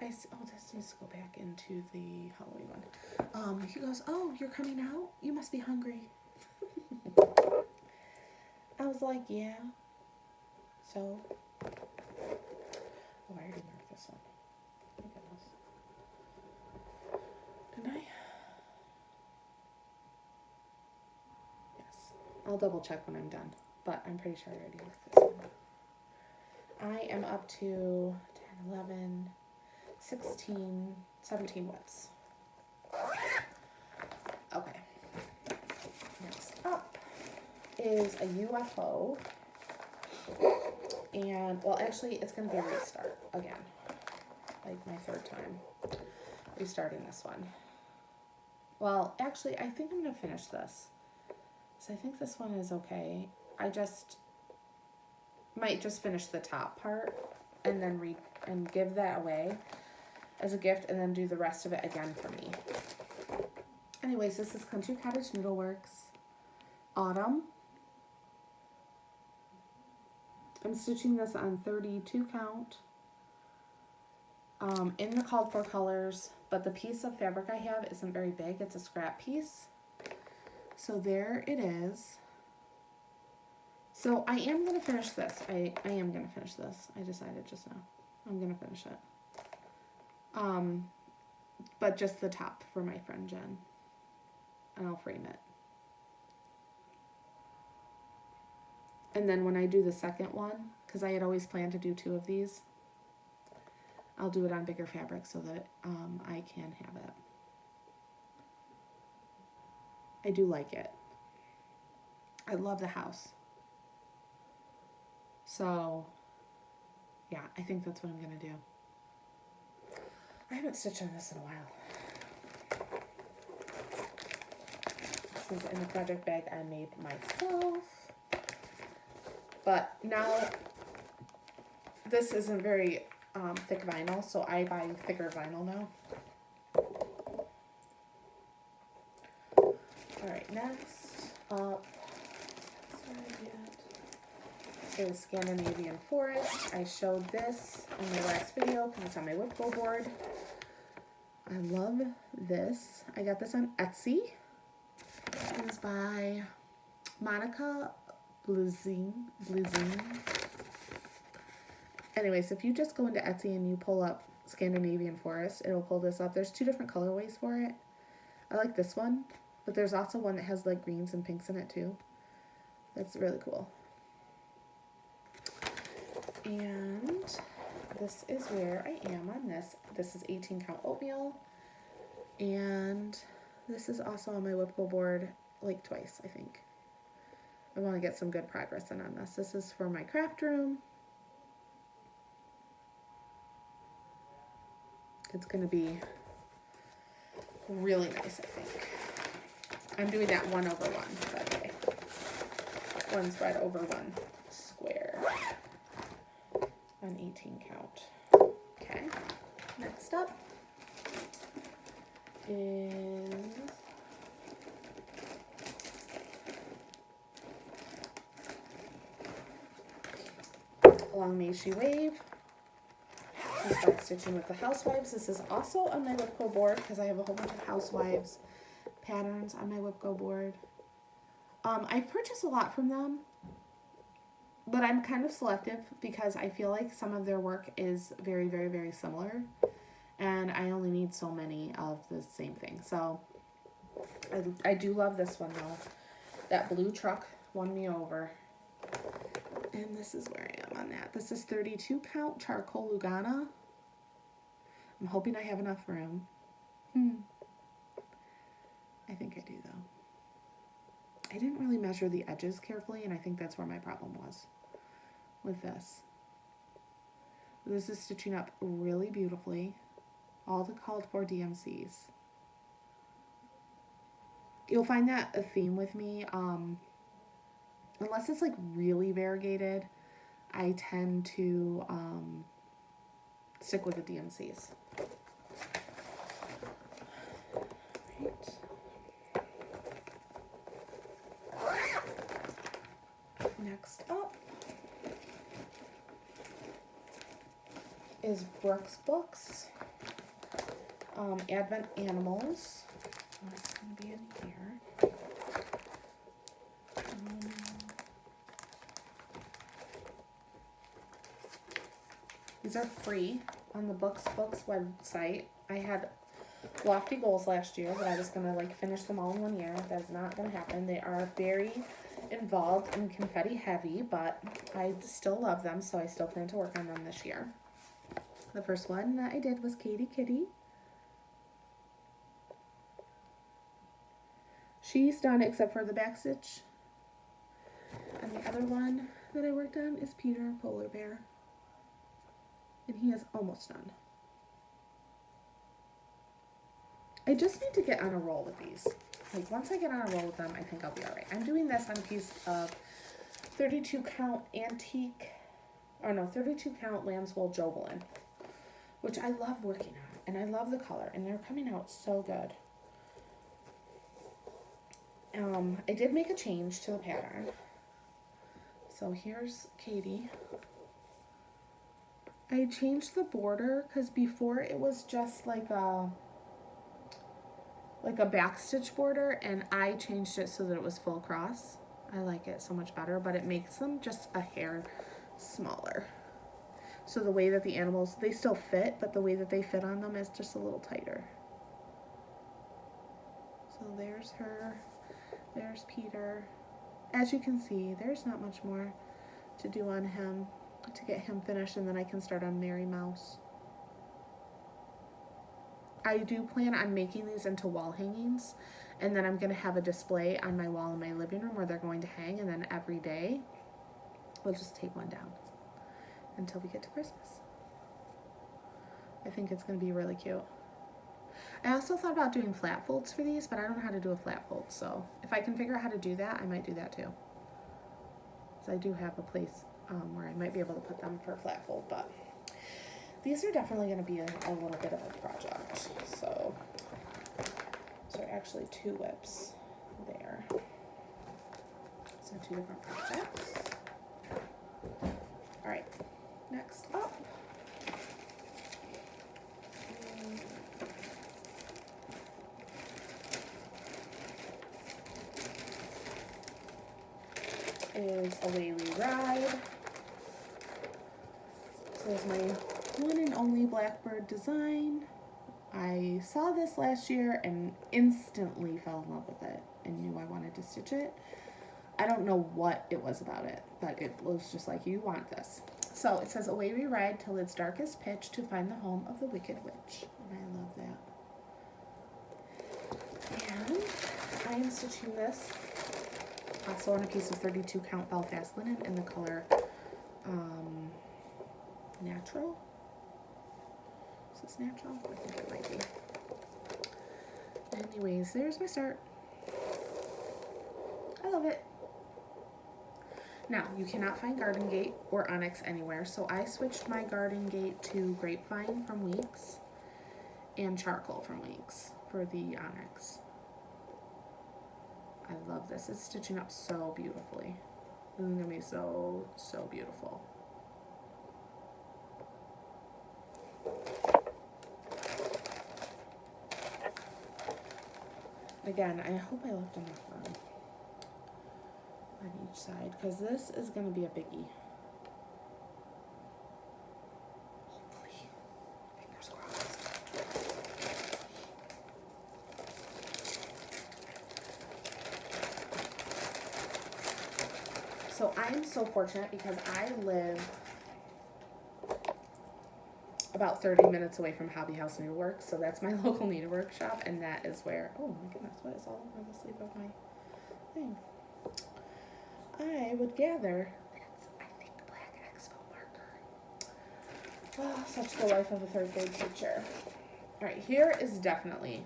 this needs to go back into the Halloween one. He goes, oh, you're coming out? You must be hungry. I was like, yeah. So, oh, I already marked this one. Oh my goodness. Didn't I? Yes. I'll double check when I'm done, but I'm pretty sure I already marked this one. I am up to 10, 11, 16, 17 WIPs. Okay. Next up is a UFO. And, well, actually, it's going to be a restart again. Like my 3rd time restarting this one. Well, actually, I think I'm going to finish this. So I think this one is okay. I might just finish the top part and then give that away as a gift and then do the rest of it again for me. Anyways, this is Country Cottage Needleworks Autumn. I'm stitching this on 32 count in the called for colors, but the piece of fabric I have isn't very big. It's a scrap piece. So there it is. So I am going to finish this. I am going to finish this. I decided just now. I'm going to finish it. But just the top for my friend Jen. And I'll frame it. And then when I do the second one, because I had always planned to do 2 of these, I'll do it on bigger fabric so that I can have it. I do like it. I love the house. So, yeah, I think that's what I'm going to do. I haven't stitched on this in a while. This is in the project bag I made myself. But now, this isn't very thick vinyl, so I buy thicker vinyl now. Alright, next up is Scandinavian Forest. I showed this in my last video because it's on my WIP board. I love this. I got this on Etsy. It is by Monica Blazing. Anyways, if you just go into Etsy and you pull up Scandinavian Forest, it'll pull this up. There's 2 different colorways for it. I like this one, but there's also one that has like greens and pinks in it too. That's really cool. And this is where I am on this. This is 18 count oatmeal. And this is also on my WIP board like twice, I think. I want to get some good progress in on this. This is for my craft room. It's going to be really nice, I think. I'm doing that 1 over 1, by the way. 1 spread over 1 square on 18 count. Okay, next up is Long May She Wave. This is by stitching with the Housewives. This is also on my WIP board because I have a whole bunch of Housewives patterns on my WIP board. I've purchased a lot from them, but I'm kind of selective because I feel like some of their work is very, very, very similar, and I only need so many of the same thing. So I do love this one though. That blue truck won me over. And this is where I am on that. This is 32 count charcoal Lugana. I'm hoping I have enough room. I think I do though. I didn't really measure the edges carefully, and I think that's where my problem was with this. This is stitching up really beautifully. All the called for DMCs. You'll find that a theme with me. Unless it's like really variegated, I tend to stick with the DMCs. Right. Next up is Brooks Books, Advent Animals. That's going to be in here. These are free on the Books website. I had lofty goals last year that I was going to like finish them all in 1 year. That's not going to happen. They are very involved and confetti heavy, but I still love them, so I still plan to work on them this year. The first one that I did was Katie Kitty. She's done except for the back stitch. And the other one that I worked on is Peter Polar Bear. And he is almost done. I just need to get on a roll with these. Like once I get on a roll with them, I think I'll be alright. I'm doing this on a piece of 32 count antique, 32 count lamb's wool Jobelin, which I love working on, and I love the color, and they're coming out so good. I did make a change to the pattern. So here's Katie. I changed the border because before it was just like a backstitch border, and I changed it so that it was full cross. I like it so much better, but it makes them just a hair smaller. So the way that the animals, they still fit, but the way that they fit on them is just a little tighter. So there's her, there's Peter. As you can see, there's not much more to do on him to get him finished, and then I can start on Mary Mouse. I do plan on making these into wall hangings, and then I'm going to have a display on my wall in my living room where they're going to hang, and then every day we'll just take one down until we get to Christmas. I think it's going to be really cute. I also thought about doing flat folds for these, but I don't know how to do a flat fold, so if I can figure out how to do that, I might do that too. So I do have a place where I might be able to put them for a flat fold, but these are definitely going to be a little bit of a project. So actually 2 WIPs there. So 2 different projects. All right, next up is Away We Ride. So there's my one and only Blackbird design. I saw this last year and instantly fell in love with it and knew I wanted to stitch it. I don't know what it was about it, but it was just like, you want this. So it says, away we ride till its darkest pitch to find the home of the Wicked Witch. And I love that. And I am stitching this also on a piece of 32 count Belfast linen in the color Natural. Is this Natural? I think it might be. Anyways, there's my start. I love it. Now, you cannot find Garden Gate or Onyx anywhere, so I switched my Garden Gate to Grapevine from Weeks and Charcoal from Weeks for the Onyx. I love this. It's stitching up so beautifully. This is going to be so, so beautiful. Again, I hope I left enough room on each side, because this is going to be a biggie. Hopefully. Fingers crossed. So I'm so fortunate because I live about 30 minutes away from Hobby House Needlework, so that's my local needlework shop, and that is where, oh my goodness, what is all over the sleeve of my thing? I would gather, that's, I think, Black Expo marker. Oh, such the life of a third grade teacher. All right, here is definitely,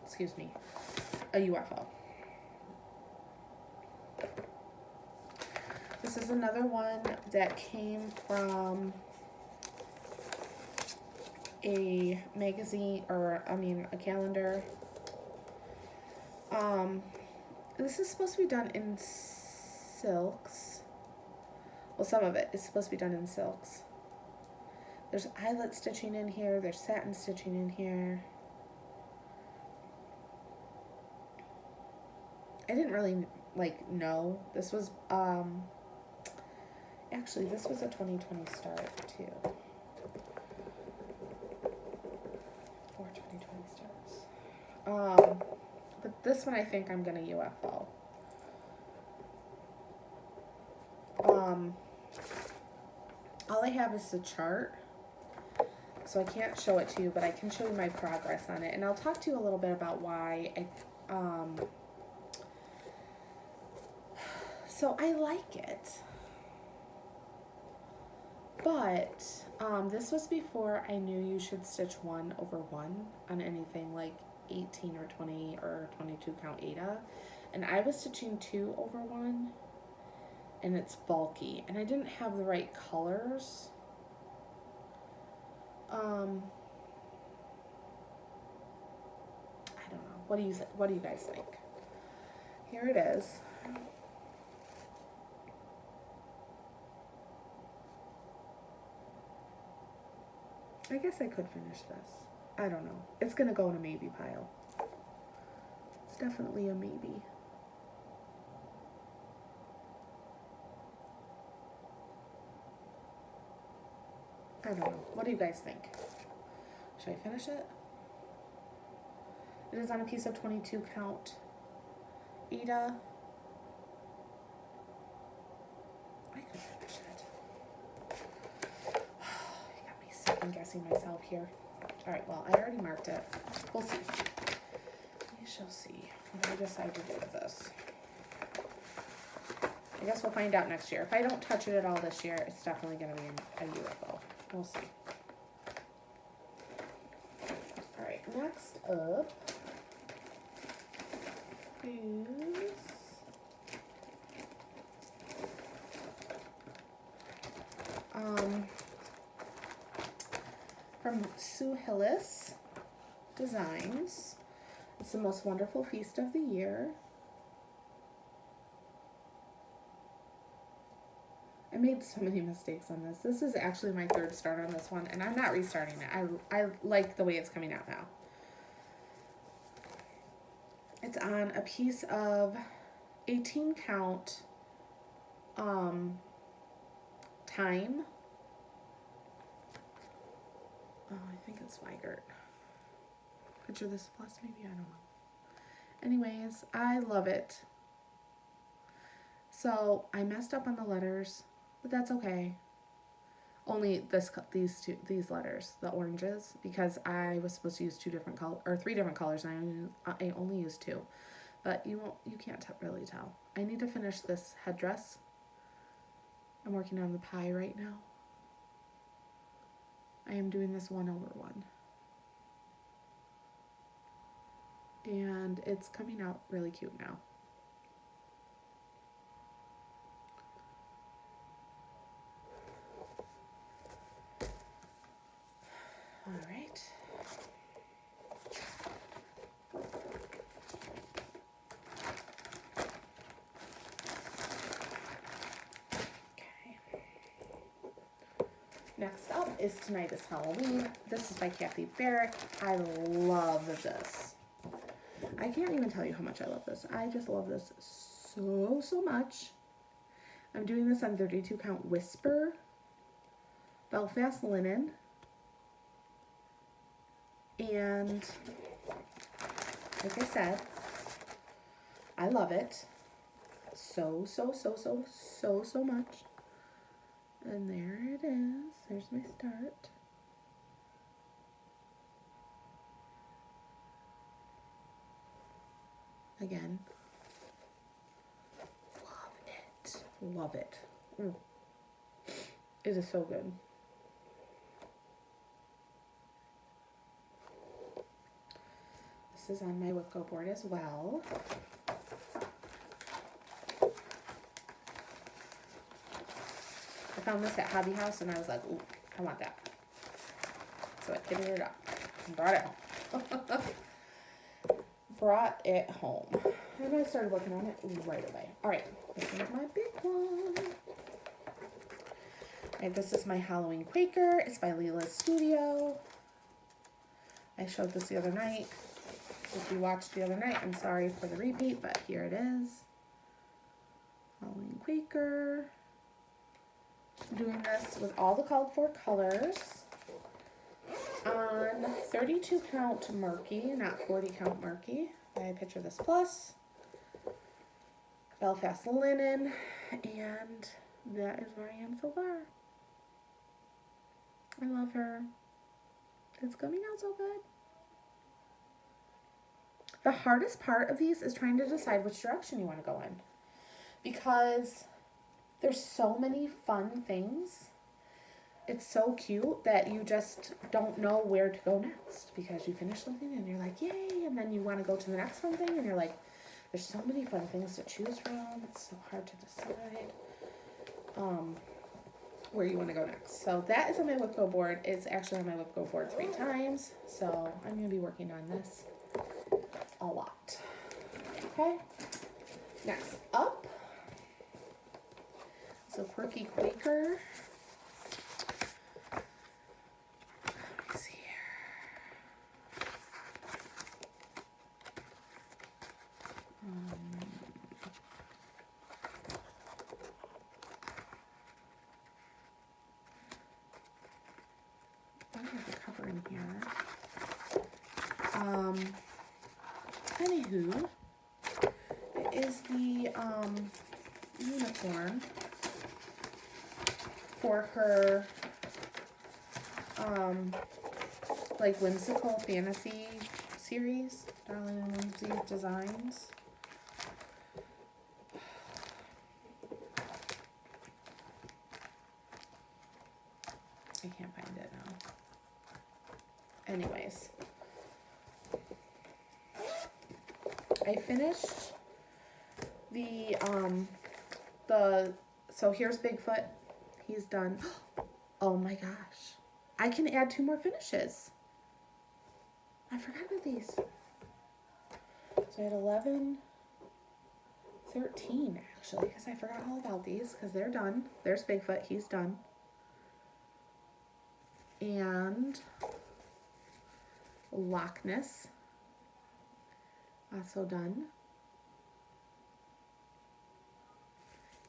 excuse me, a UFO. This is another one that came from a magazine, or I mean a calendar. This is supposed to be done in silks. Well, some of it is supposed to be done in silks. There's eyelet stitching in here, there's satin stitching in here. I didn't really know. This was actually this was a 2020 start too. Or 2020 starts. But this one I think I'm gonna UFO. All I have is the chart, so I can't show it to you, but I can show you my progress on it, and I'll talk to you a little bit about why so I like it, but this was before I knew you should stitch 1 over 1 on anything like 18 or 20 or 22 count Ada, and I was stitching 2 over 1, and it's bulky, and I didn't have the right colors. I don't know. What do you guys think? Here it is. I guess I could finish this. I don't know. It's gonna go in a maybe pile. It's definitely a maybe. I don't know. What do you guys think? Should I finish it? It is on a piece of 22 count Ada. I could finish it. You got me second guessing myself here. All right, well, I already marked it. We'll see. We shall see what I decide to do with this. I guess we'll find out next year. If I don't touch it at all this year, it's definitely going to be a UFO. We'll see. All right, next up is from Sue Hillis Designs. It's the most wonderful feast of the year. I made so many mistakes on this. This is actually my third start on this one, and I'm not restarting it. I like the way it's coming out now. It's on a piece of 18 count Time. Oh, I think it's Weigert. Picture this plus maybe, I don't know. Anyways, I love it. So I messed up on the letters, but that's okay. Only these letters, the oranges, because I was supposed to use 3 different colors, and I only used 2. But you can't really tell. I need to finish this headdress. I'm working on the pie right now. I am doing this 1 over 1. And it's coming out really cute now. All right. Okay. Next up is Tonight is Halloween. This is by Kathy Barrick. I love this. I can't even tell you how much I love this. I just love this so much. I'm doing this on 32 count Whisper Belfast linen. And like I said, I love it so much. And there it is. There's my start. Again, love it. Love it. It is so good. This is on my WIP Go board as well. I found this at Hobby House and I was like, ooh, I want that. So I kitted it up and brought it home. Brought it home. And I started working on it right away. All right, this is my big one. All right, this is my Halloween Quaker. It's by Leela's Studio. I showed this the other night. If you watched the other night, I'm sorry for the repeat, but here it is. Halloween Quaker. I'm doing this with all the called for colors on 32 count murky, not 40 count murky. I picture this plus Belfast linen, and that is where I am so far. I love her. It's coming out so good. The hardest part of these is trying to decide which direction you want to go in, because there's so many fun things. It's so cute that you just don't know where to go next, because you finish something and you're like, yay, and then you want to go to the next fun thing and you're like, there's so many fun things to choose from. It's so hard to decide where you want to go next. So that is on my WIP Go board. It's actually on my WIP Go board 3 times. So I'm going to be working on this a lot. Okay. Next up, so Quirky Quaker. Let me see here. I have the cover in here. Anywho, it is the unicorn for her like whimsical fantasy series, Darling and Whimsy Designs. I can't find it now. Anyways, I finished so here's Bigfoot. He's done. Oh my gosh. I can add 2 more finishes. I forgot about these. So I had 11, 13 actually, because I forgot all about these because they're done. There's Bigfoot. He's done. And Loch Ness. Also done.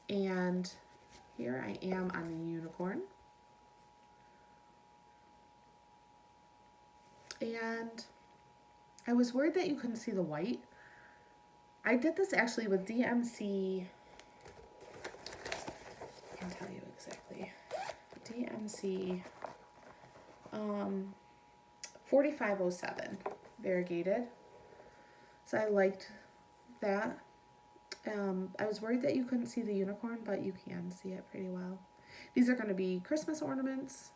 And here I am on the unicorn. And I was worried that you couldn't see the white. I did this actually with DMC. I can tell you exactly. DMC 4507 variegated. So I liked that. I was worried that you couldn't see the unicorn, but you can see it pretty well. These are going to be Christmas ornaments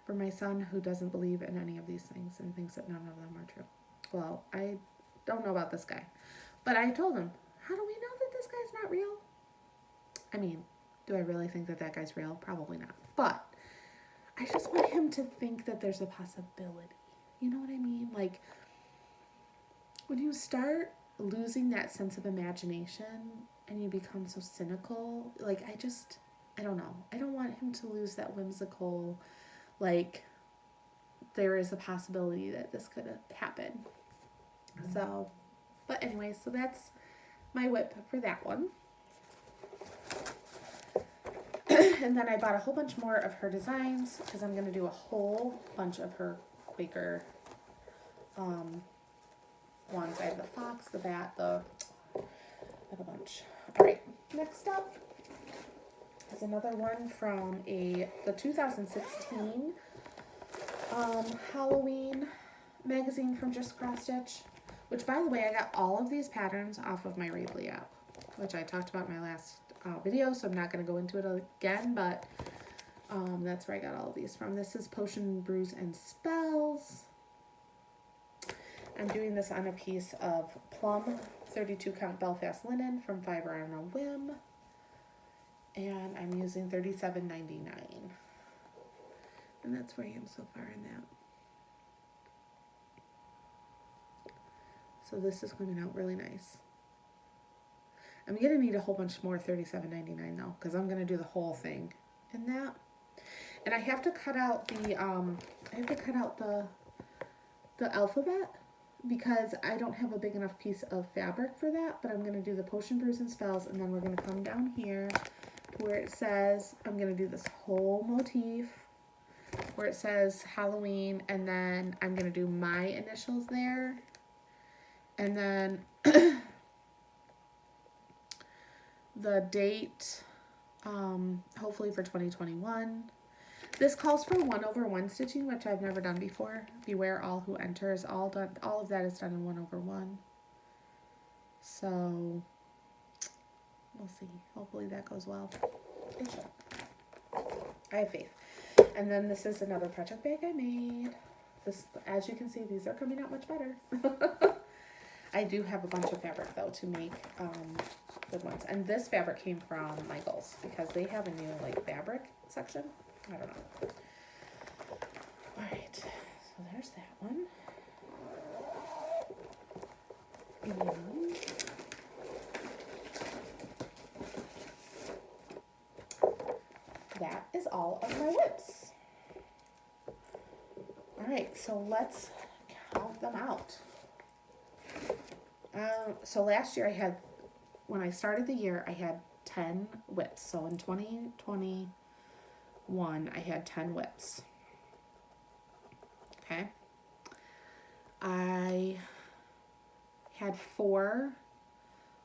for my son, who doesn't believe in any of these things and thinks that none of them are true. Well, I don't know about this guy, but I told him, how do we know that this guy's not real? I mean, do I really think that that guy's real? Probably not. But I just want him to think that there's a possibility. You know what I mean? Like, when you start losing that sense of imagination and you become so cynical, like, I don't know. I don't want him to lose that whimsical, like, there is a possibility that this could happen. So But anyway, so that's my WIP for that one. And then I bought a whole bunch more of her designs because I'm going to do a whole bunch of her Quaker ones. I have the fox, the bat, I have a bunch. All right, next up is another one from the 2016 Halloween magazine from Just Cross Stitch, which, by the way, I got all of these patterns off of my Readly app, which I talked about in my last video, so I'm not going to go into it again, but that's where I got all of these from. This is Potion, Brews, and Spells. I'm doing this on a piece of plum 32 count Belfast linen from Fiber on a Whim, and I'm using $37.99, and that's where I am so far in that. So this is coming out really nice. I'm going to need a whole bunch more $37.99 though, because I'm going to do the whole thing in that. And I have to cut out the the alphabet because I don't have a big enough piece of fabric for that, but I'm going to do the Potion, Brews, and Spells, and then we're going to come down here to where it says, I'm going to do this whole motif where it says Halloween, and then I'm going to do my initials there. And then the date, hopefully for 2021. This calls for 1/1 stitching, which I've never done before. Beware all who enters. All of that is done in 1/1. So we'll see. Hopefully that goes well. It should. I have faith. And then this is another project bag I made. This, as you can see, these are coming out much better. I do have a bunch of fabric though to make good ones. And this fabric came from Michaels because they have a new like fabric section. I don't know. Alright, so there's that one. And that is all of my WIPs. Alright, so let's count them out. So last year when I started the year, I had 10 WIPs. So in 2021, I had 10 WIPs. Okay. I had 4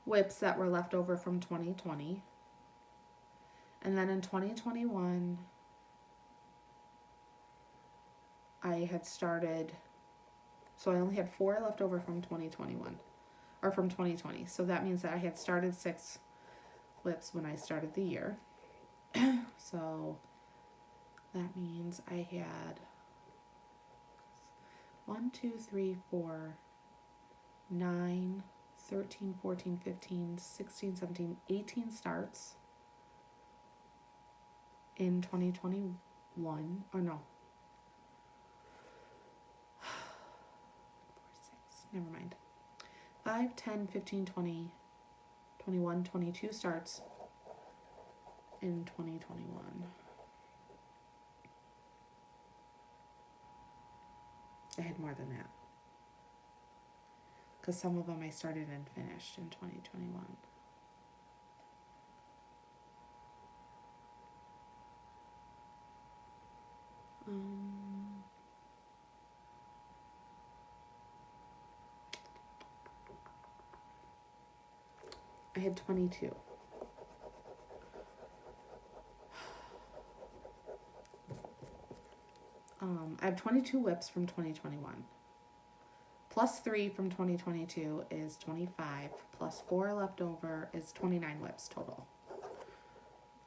WIPs that were left over from 2020. And then in 2021, I had started, so I only had 4 left over from 2021. Or from 2020. So that means that I had started 6 WIPs when I started the year. So that means I had 1, 2, 3, 4, 9, 13, 14, 15, 16, 17, 18 starts in 2021. Or no. 4, 6. Never mind. 5, 10, 15, 20, 21, 22 starts in 2021. I had more than that. Because some of them I started and finished in 2021. I had 22. I have 22 WIPs from 2021. Plus 3 from 2022 is 25. Plus 4 left over is 29 WIPs total.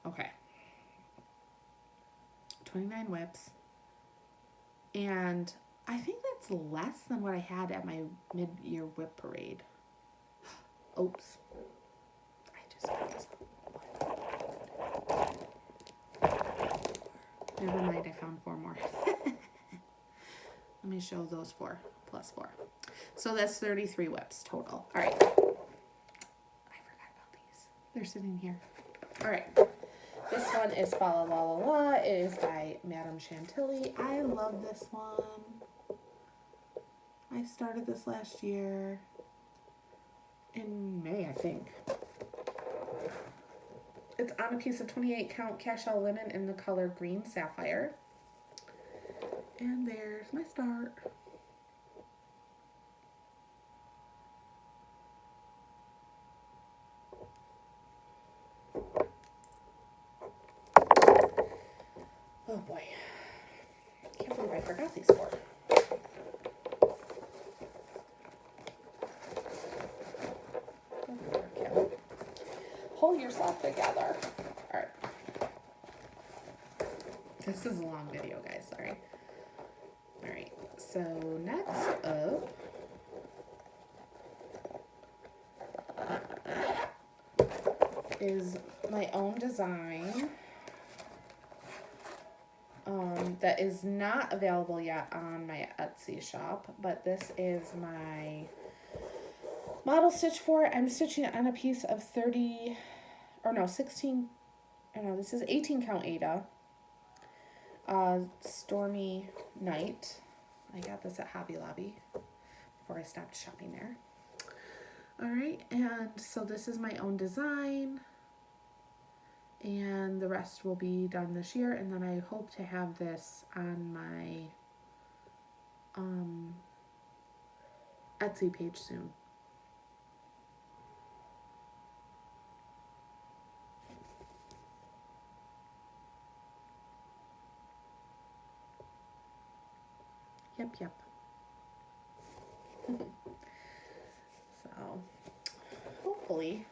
Okay. 29 WIPs. And I think that's less than what I had at my mid-year WIP parade. Oops. Never mind, I found 4 more. Let me show those 4 plus 4. So that's 33 WIPs total. All right. I forgot about these. They're sitting here. All right. This one is Fa La La La La. It is by Madame Chantilly. I love this one. I started this last year. in May, I think. It's on a piece of 28 count cashel linen in the color green sapphire. And there's my start. Oh boy. Can't believe I forgot these four. Okay. Hold yourself together. Alright. This is a long video, guys. Sorry. Alright. So next up is my own design. That is not available yet on my Etsy shop, but this is my model stitch for it. I'm stitching it on a piece of 18 count Ada. Stormy Night. I got this at Hobby Lobby before I stopped shopping there. Alright, and so this is my own design. And the rest will be done this year, and then I hope to have this on my Etsy page soon. Yep. So hopefully,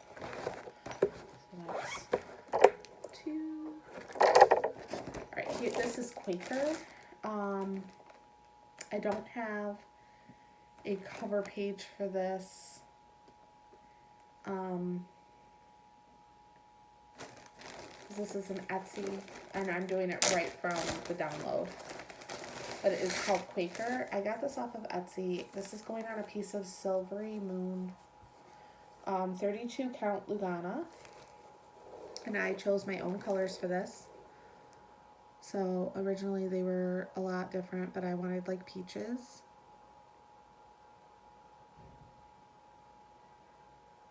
so that's 2. Alright, here, this is Quaker. I don't have a cover page for this. This is an Etsy, and I'm doing it right from the download. But it is called Quaker. I got this off of Etsy. This is going on a piece of Silvery Moon 32 count Lugana. And I chose my own colors for this. So originally they were a lot different, but I wanted like peaches.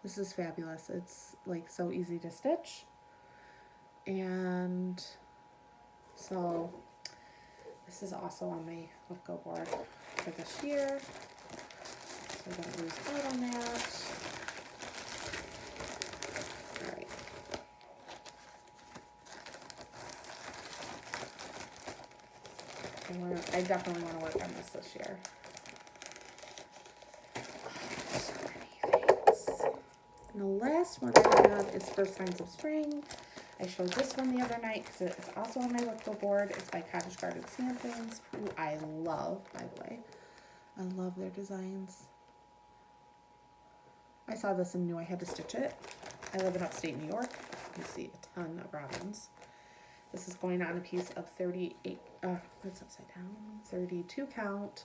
This is fabulous. It's like so easy to stitch. And so this is also on my WIP go board for this year. So I don't lose out on that. Alright. I definitely want to work on this year. So many things. And the last one I have is First Signs of Spring. I showed this one the other night because it's also on my WIP go board. It's by Cottage Garden Samplings, who I love, by the way. I love their designs. I saw this and knew I had to stitch it. I live in upstate New York. You see a ton of robins. This is going on a piece of 38, it's upside down, 32 count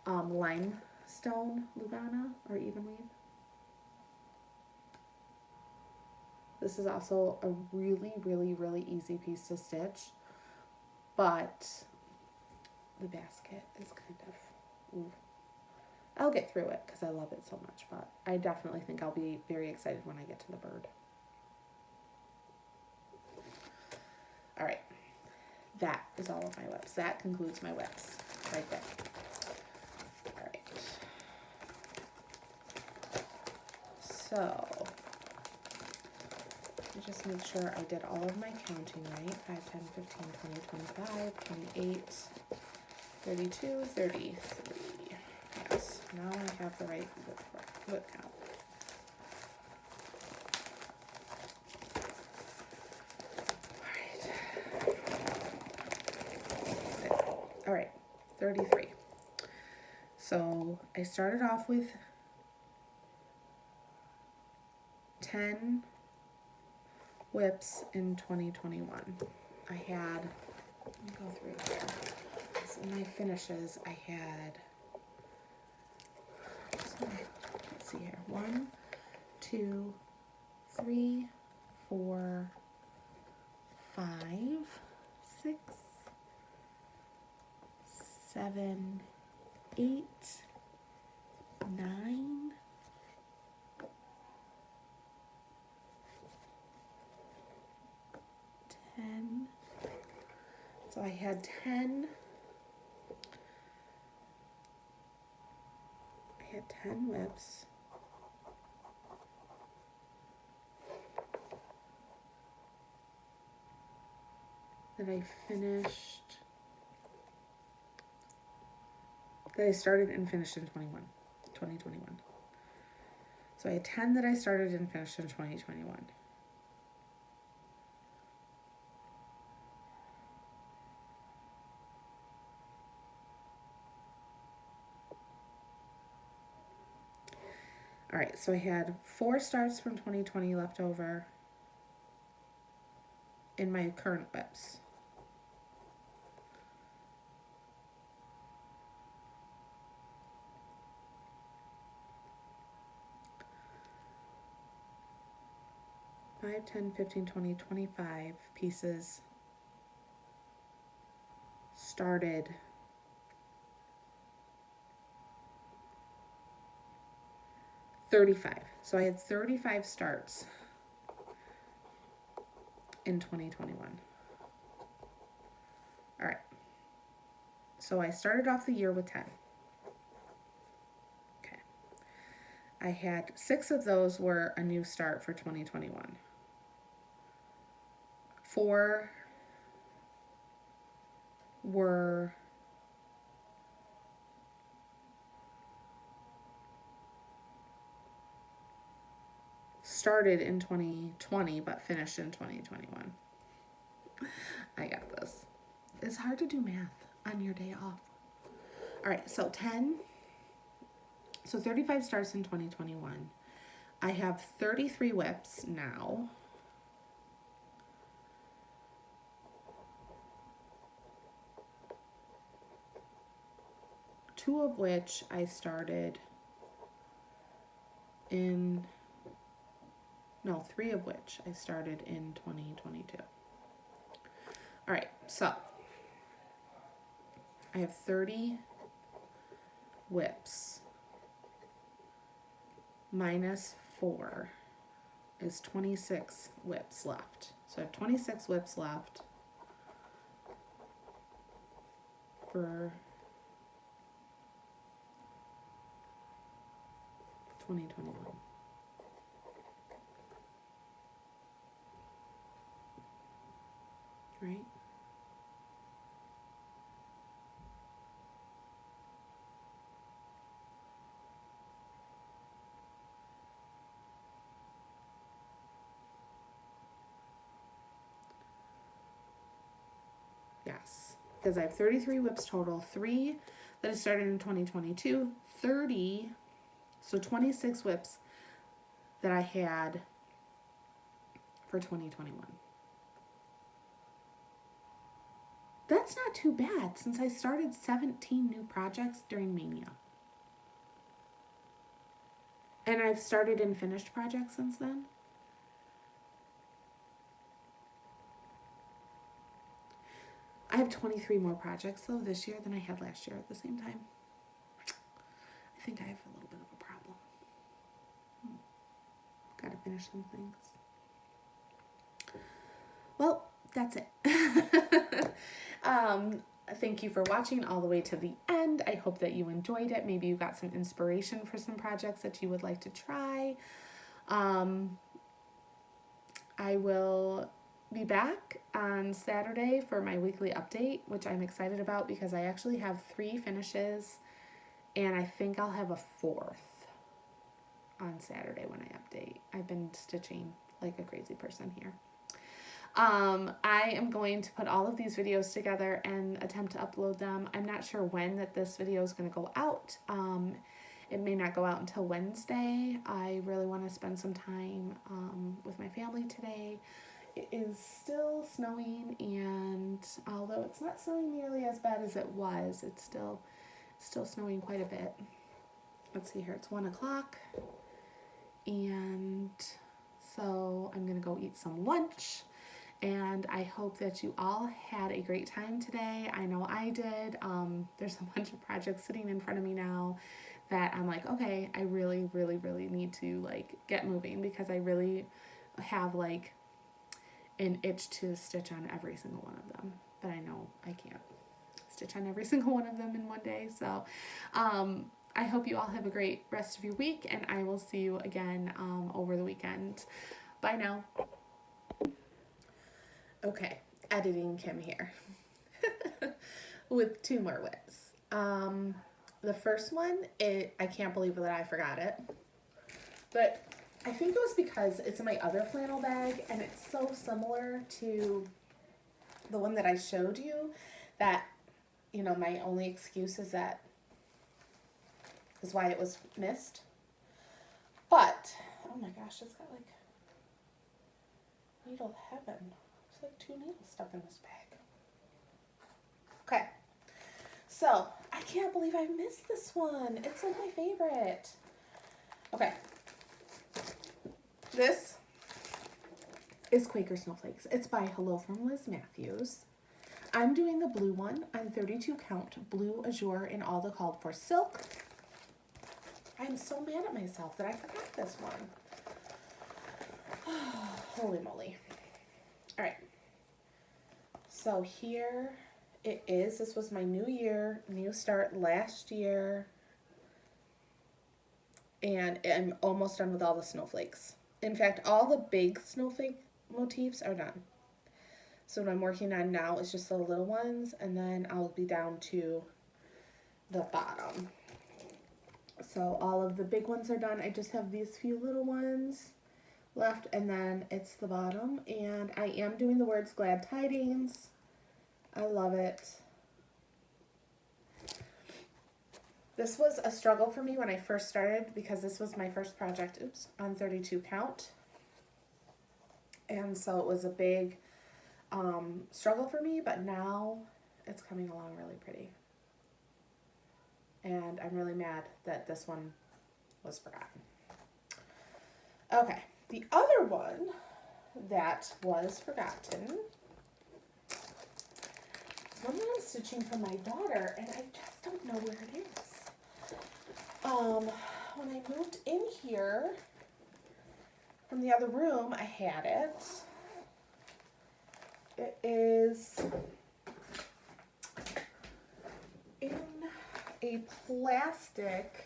limestone Lugana, or even weave. This is also a really easy piece to stitch, but the basket is kind of, ooh. I'll get through it because I love it so much, but I definitely think I'll be very excited when I get to the bird. All right, that is all of my WIPs. That concludes my WIPs right there. All right. So, just make sure I did all of my counting right. 5, 10, 15, 20, 25, 28, 32, 33. Yes, now I have the right WIP count. All right, 33. So I started off with 10 WIPs in 2021. I had, let me go through here. So in my finishes, I had, let's see here, 1, 2, 3, 4, 5, 6, 7, 8, 9, 10 WIPs. That I finished, that I started and finished in 2021. So I had 10 that I started and finished in 2021. All right, so I had 4 starts from 2020 left over in my current WIPs. Five, 10, 15, 20, 25 pieces started $35. So I had 35 starts in 2021. All right. So I started off the year with 10. Okay. I had 6 of those were a new start for 2021. 4 were started in 2020 but finished in 2021. I got this. It's hard to do math on your day off. All right, so 35 starts in 2021. I have 33 WIPs now. Two of which I started in, no, 3 of which I started in 2022. All right, so I have 30 WIPs minus 4 is 26 WIPs left. So I have 26 WIPs left for 2021. Right? Yes, because I have 33 WIPs total, 3 that I started in 2022, 30, so 26 WIPs that I had for 2021. That's not too bad since I started 17 new projects during Mania. And I've started and finished projects since then. I have 23 more projects though this year than I had last year at the same time. I think I have a little bit of a problem. Gotta finish some things. Well, that's it. Thank you for watching all the way to the end. I hope that you enjoyed it. Maybe you got some inspiration for some projects that you would like to try. I will be back on Saturday for my weekly update, which I'm excited about because I actually have 3 finishes and I think I'll have a 4th on Saturday when I update. I've been stitching like a crazy person here. I am going to put all of these videos together and attempt to upload them. I'm not sure when that this video is going to go out. It may not go out until Wednesday. I really want to spend some time with my family today. It is still snowing, and although it's not snowing nearly as bad as it was, it's still snowing quite a bit. Let's see here, it's 1 o'clock, and so I'm gonna go eat some lunch, and I hope that you all had a great time today. I know I did. There's a bunch of projects sitting in front of me now that I'm like, okay, I really, really, really need to like get moving because I really have like an itch to stitch on every single one of them, but I know I can't. stitch on every single one of them in one day. So I hope you all have a great rest of your week, and I will see you again over the weekend. Bye now. Okay, editing Kim here with 2 more WIPs. The first one, I can't believe that I forgot it, but I think it was because it's in my other flannel bag, and it's so similar to the one that I showed you that, you know, my only excuse is why it was missed. But, oh my gosh, it's got like needle heaven. There's like 2 needles stuck in this bag. Okay, so I can't believe I missed this one. It's like my favorite. Okay, this is Quaker Snowflakes. It's by Hello from Liz Matthews. I'm doing the blue one on 32 count, blue azure in all the called for silk. I'm so mad at myself that I forgot this one. Holy moly. All right. So here it is. This was my new year, new start last year. And I'm almost done with all the snowflakes. In fact, all the big snowflake motifs are done. So what I'm working on now is just the little ones, and then I'll be down to the bottom. So all of the big ones are done. I just have these few little ones left, and then it's the bottom. And I am doing the words Glad Tidings. I love it. This was a struggle for me when I first started because this was my first project, on 32 count. And so it was a big struggle for me, but now it's coming along really pretty. And I'm really mad that this one was forgotten. Okay, the other one that was forgotten, one that I'm stitching for my daughter, and I just don't know where it is. When I moved in here from the other room, I had it. It is in a plastic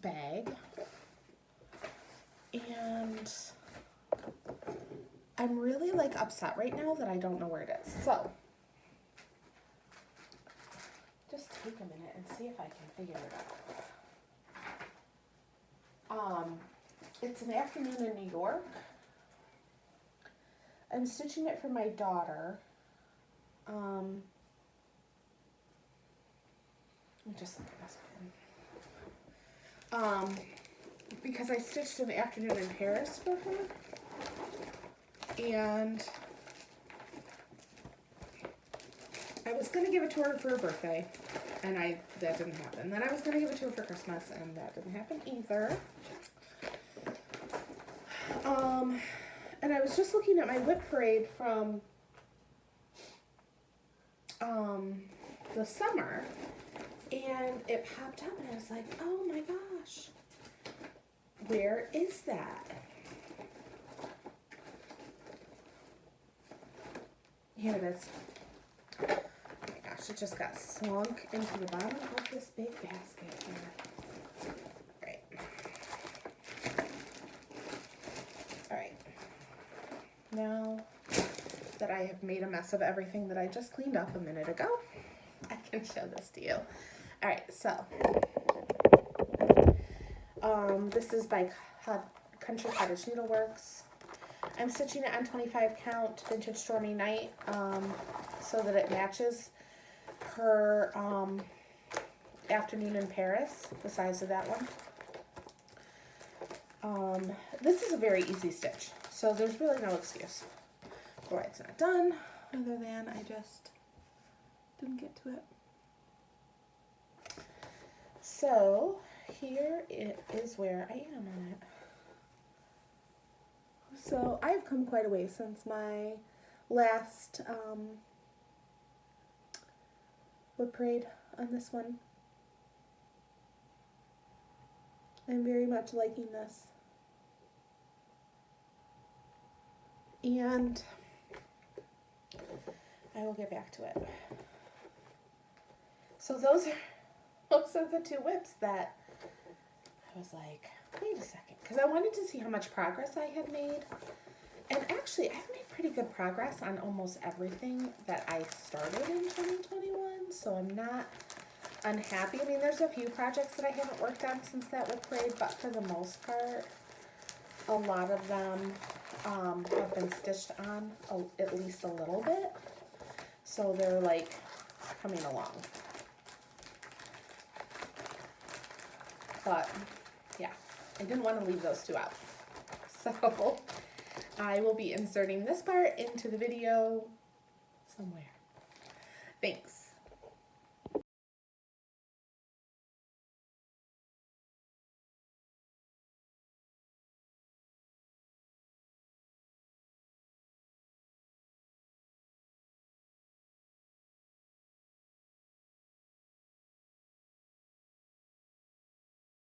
bag, and I'm really like upset right now that I don't know where it is. So just take a minute and see if I can figure it out. It's an afternoon in New York. I'm stitching it for my daughter. Let me just look at this pen. Because I stitched an afternoon in Paris for her. And I was going to give it to her for her birthday, and that didn't happen. Then I was going to give it to her for Christmas, and that didn't happen either. And I was just looking at my WIP parade from the summer, and it popped up, and I was like, oh my gosh, where is that? Here it is. Oh my gosh, it just got slunk into the bottom of this big basket here. Right. All right. Now that I have made a mess of everything that I just cleaned up a minute ago, I can show this to you. All right, so this is by Country Cottage Needleworks. I'm stitching it on 25 count Vintage Stormy Night so that it matches her afternoon in Paris, the size of that one. This is a very easy stitch, so there's really no excuse for why it's not done, other than I just didn't get to it. So here it is where I am on it. So I've come quite a way since my last WIP parade on this one. I'm very much liking this. And I will get back to it. So those are the two WIPs that I was like, wait a second, because I wanted to see how much progress I had made. And actually, I've made pretty good progress on almost everything that I started in 2021, so I'm not unhappy. I mean, there's a few projects that I haven't worked on since that WIP grade, but for the most part, a lot of them have been stitched on at least a little bit. So they're like coming along. But yeah, I didn't want to leave those two out. So I will be inserting this part into the video somewhere. Thanks.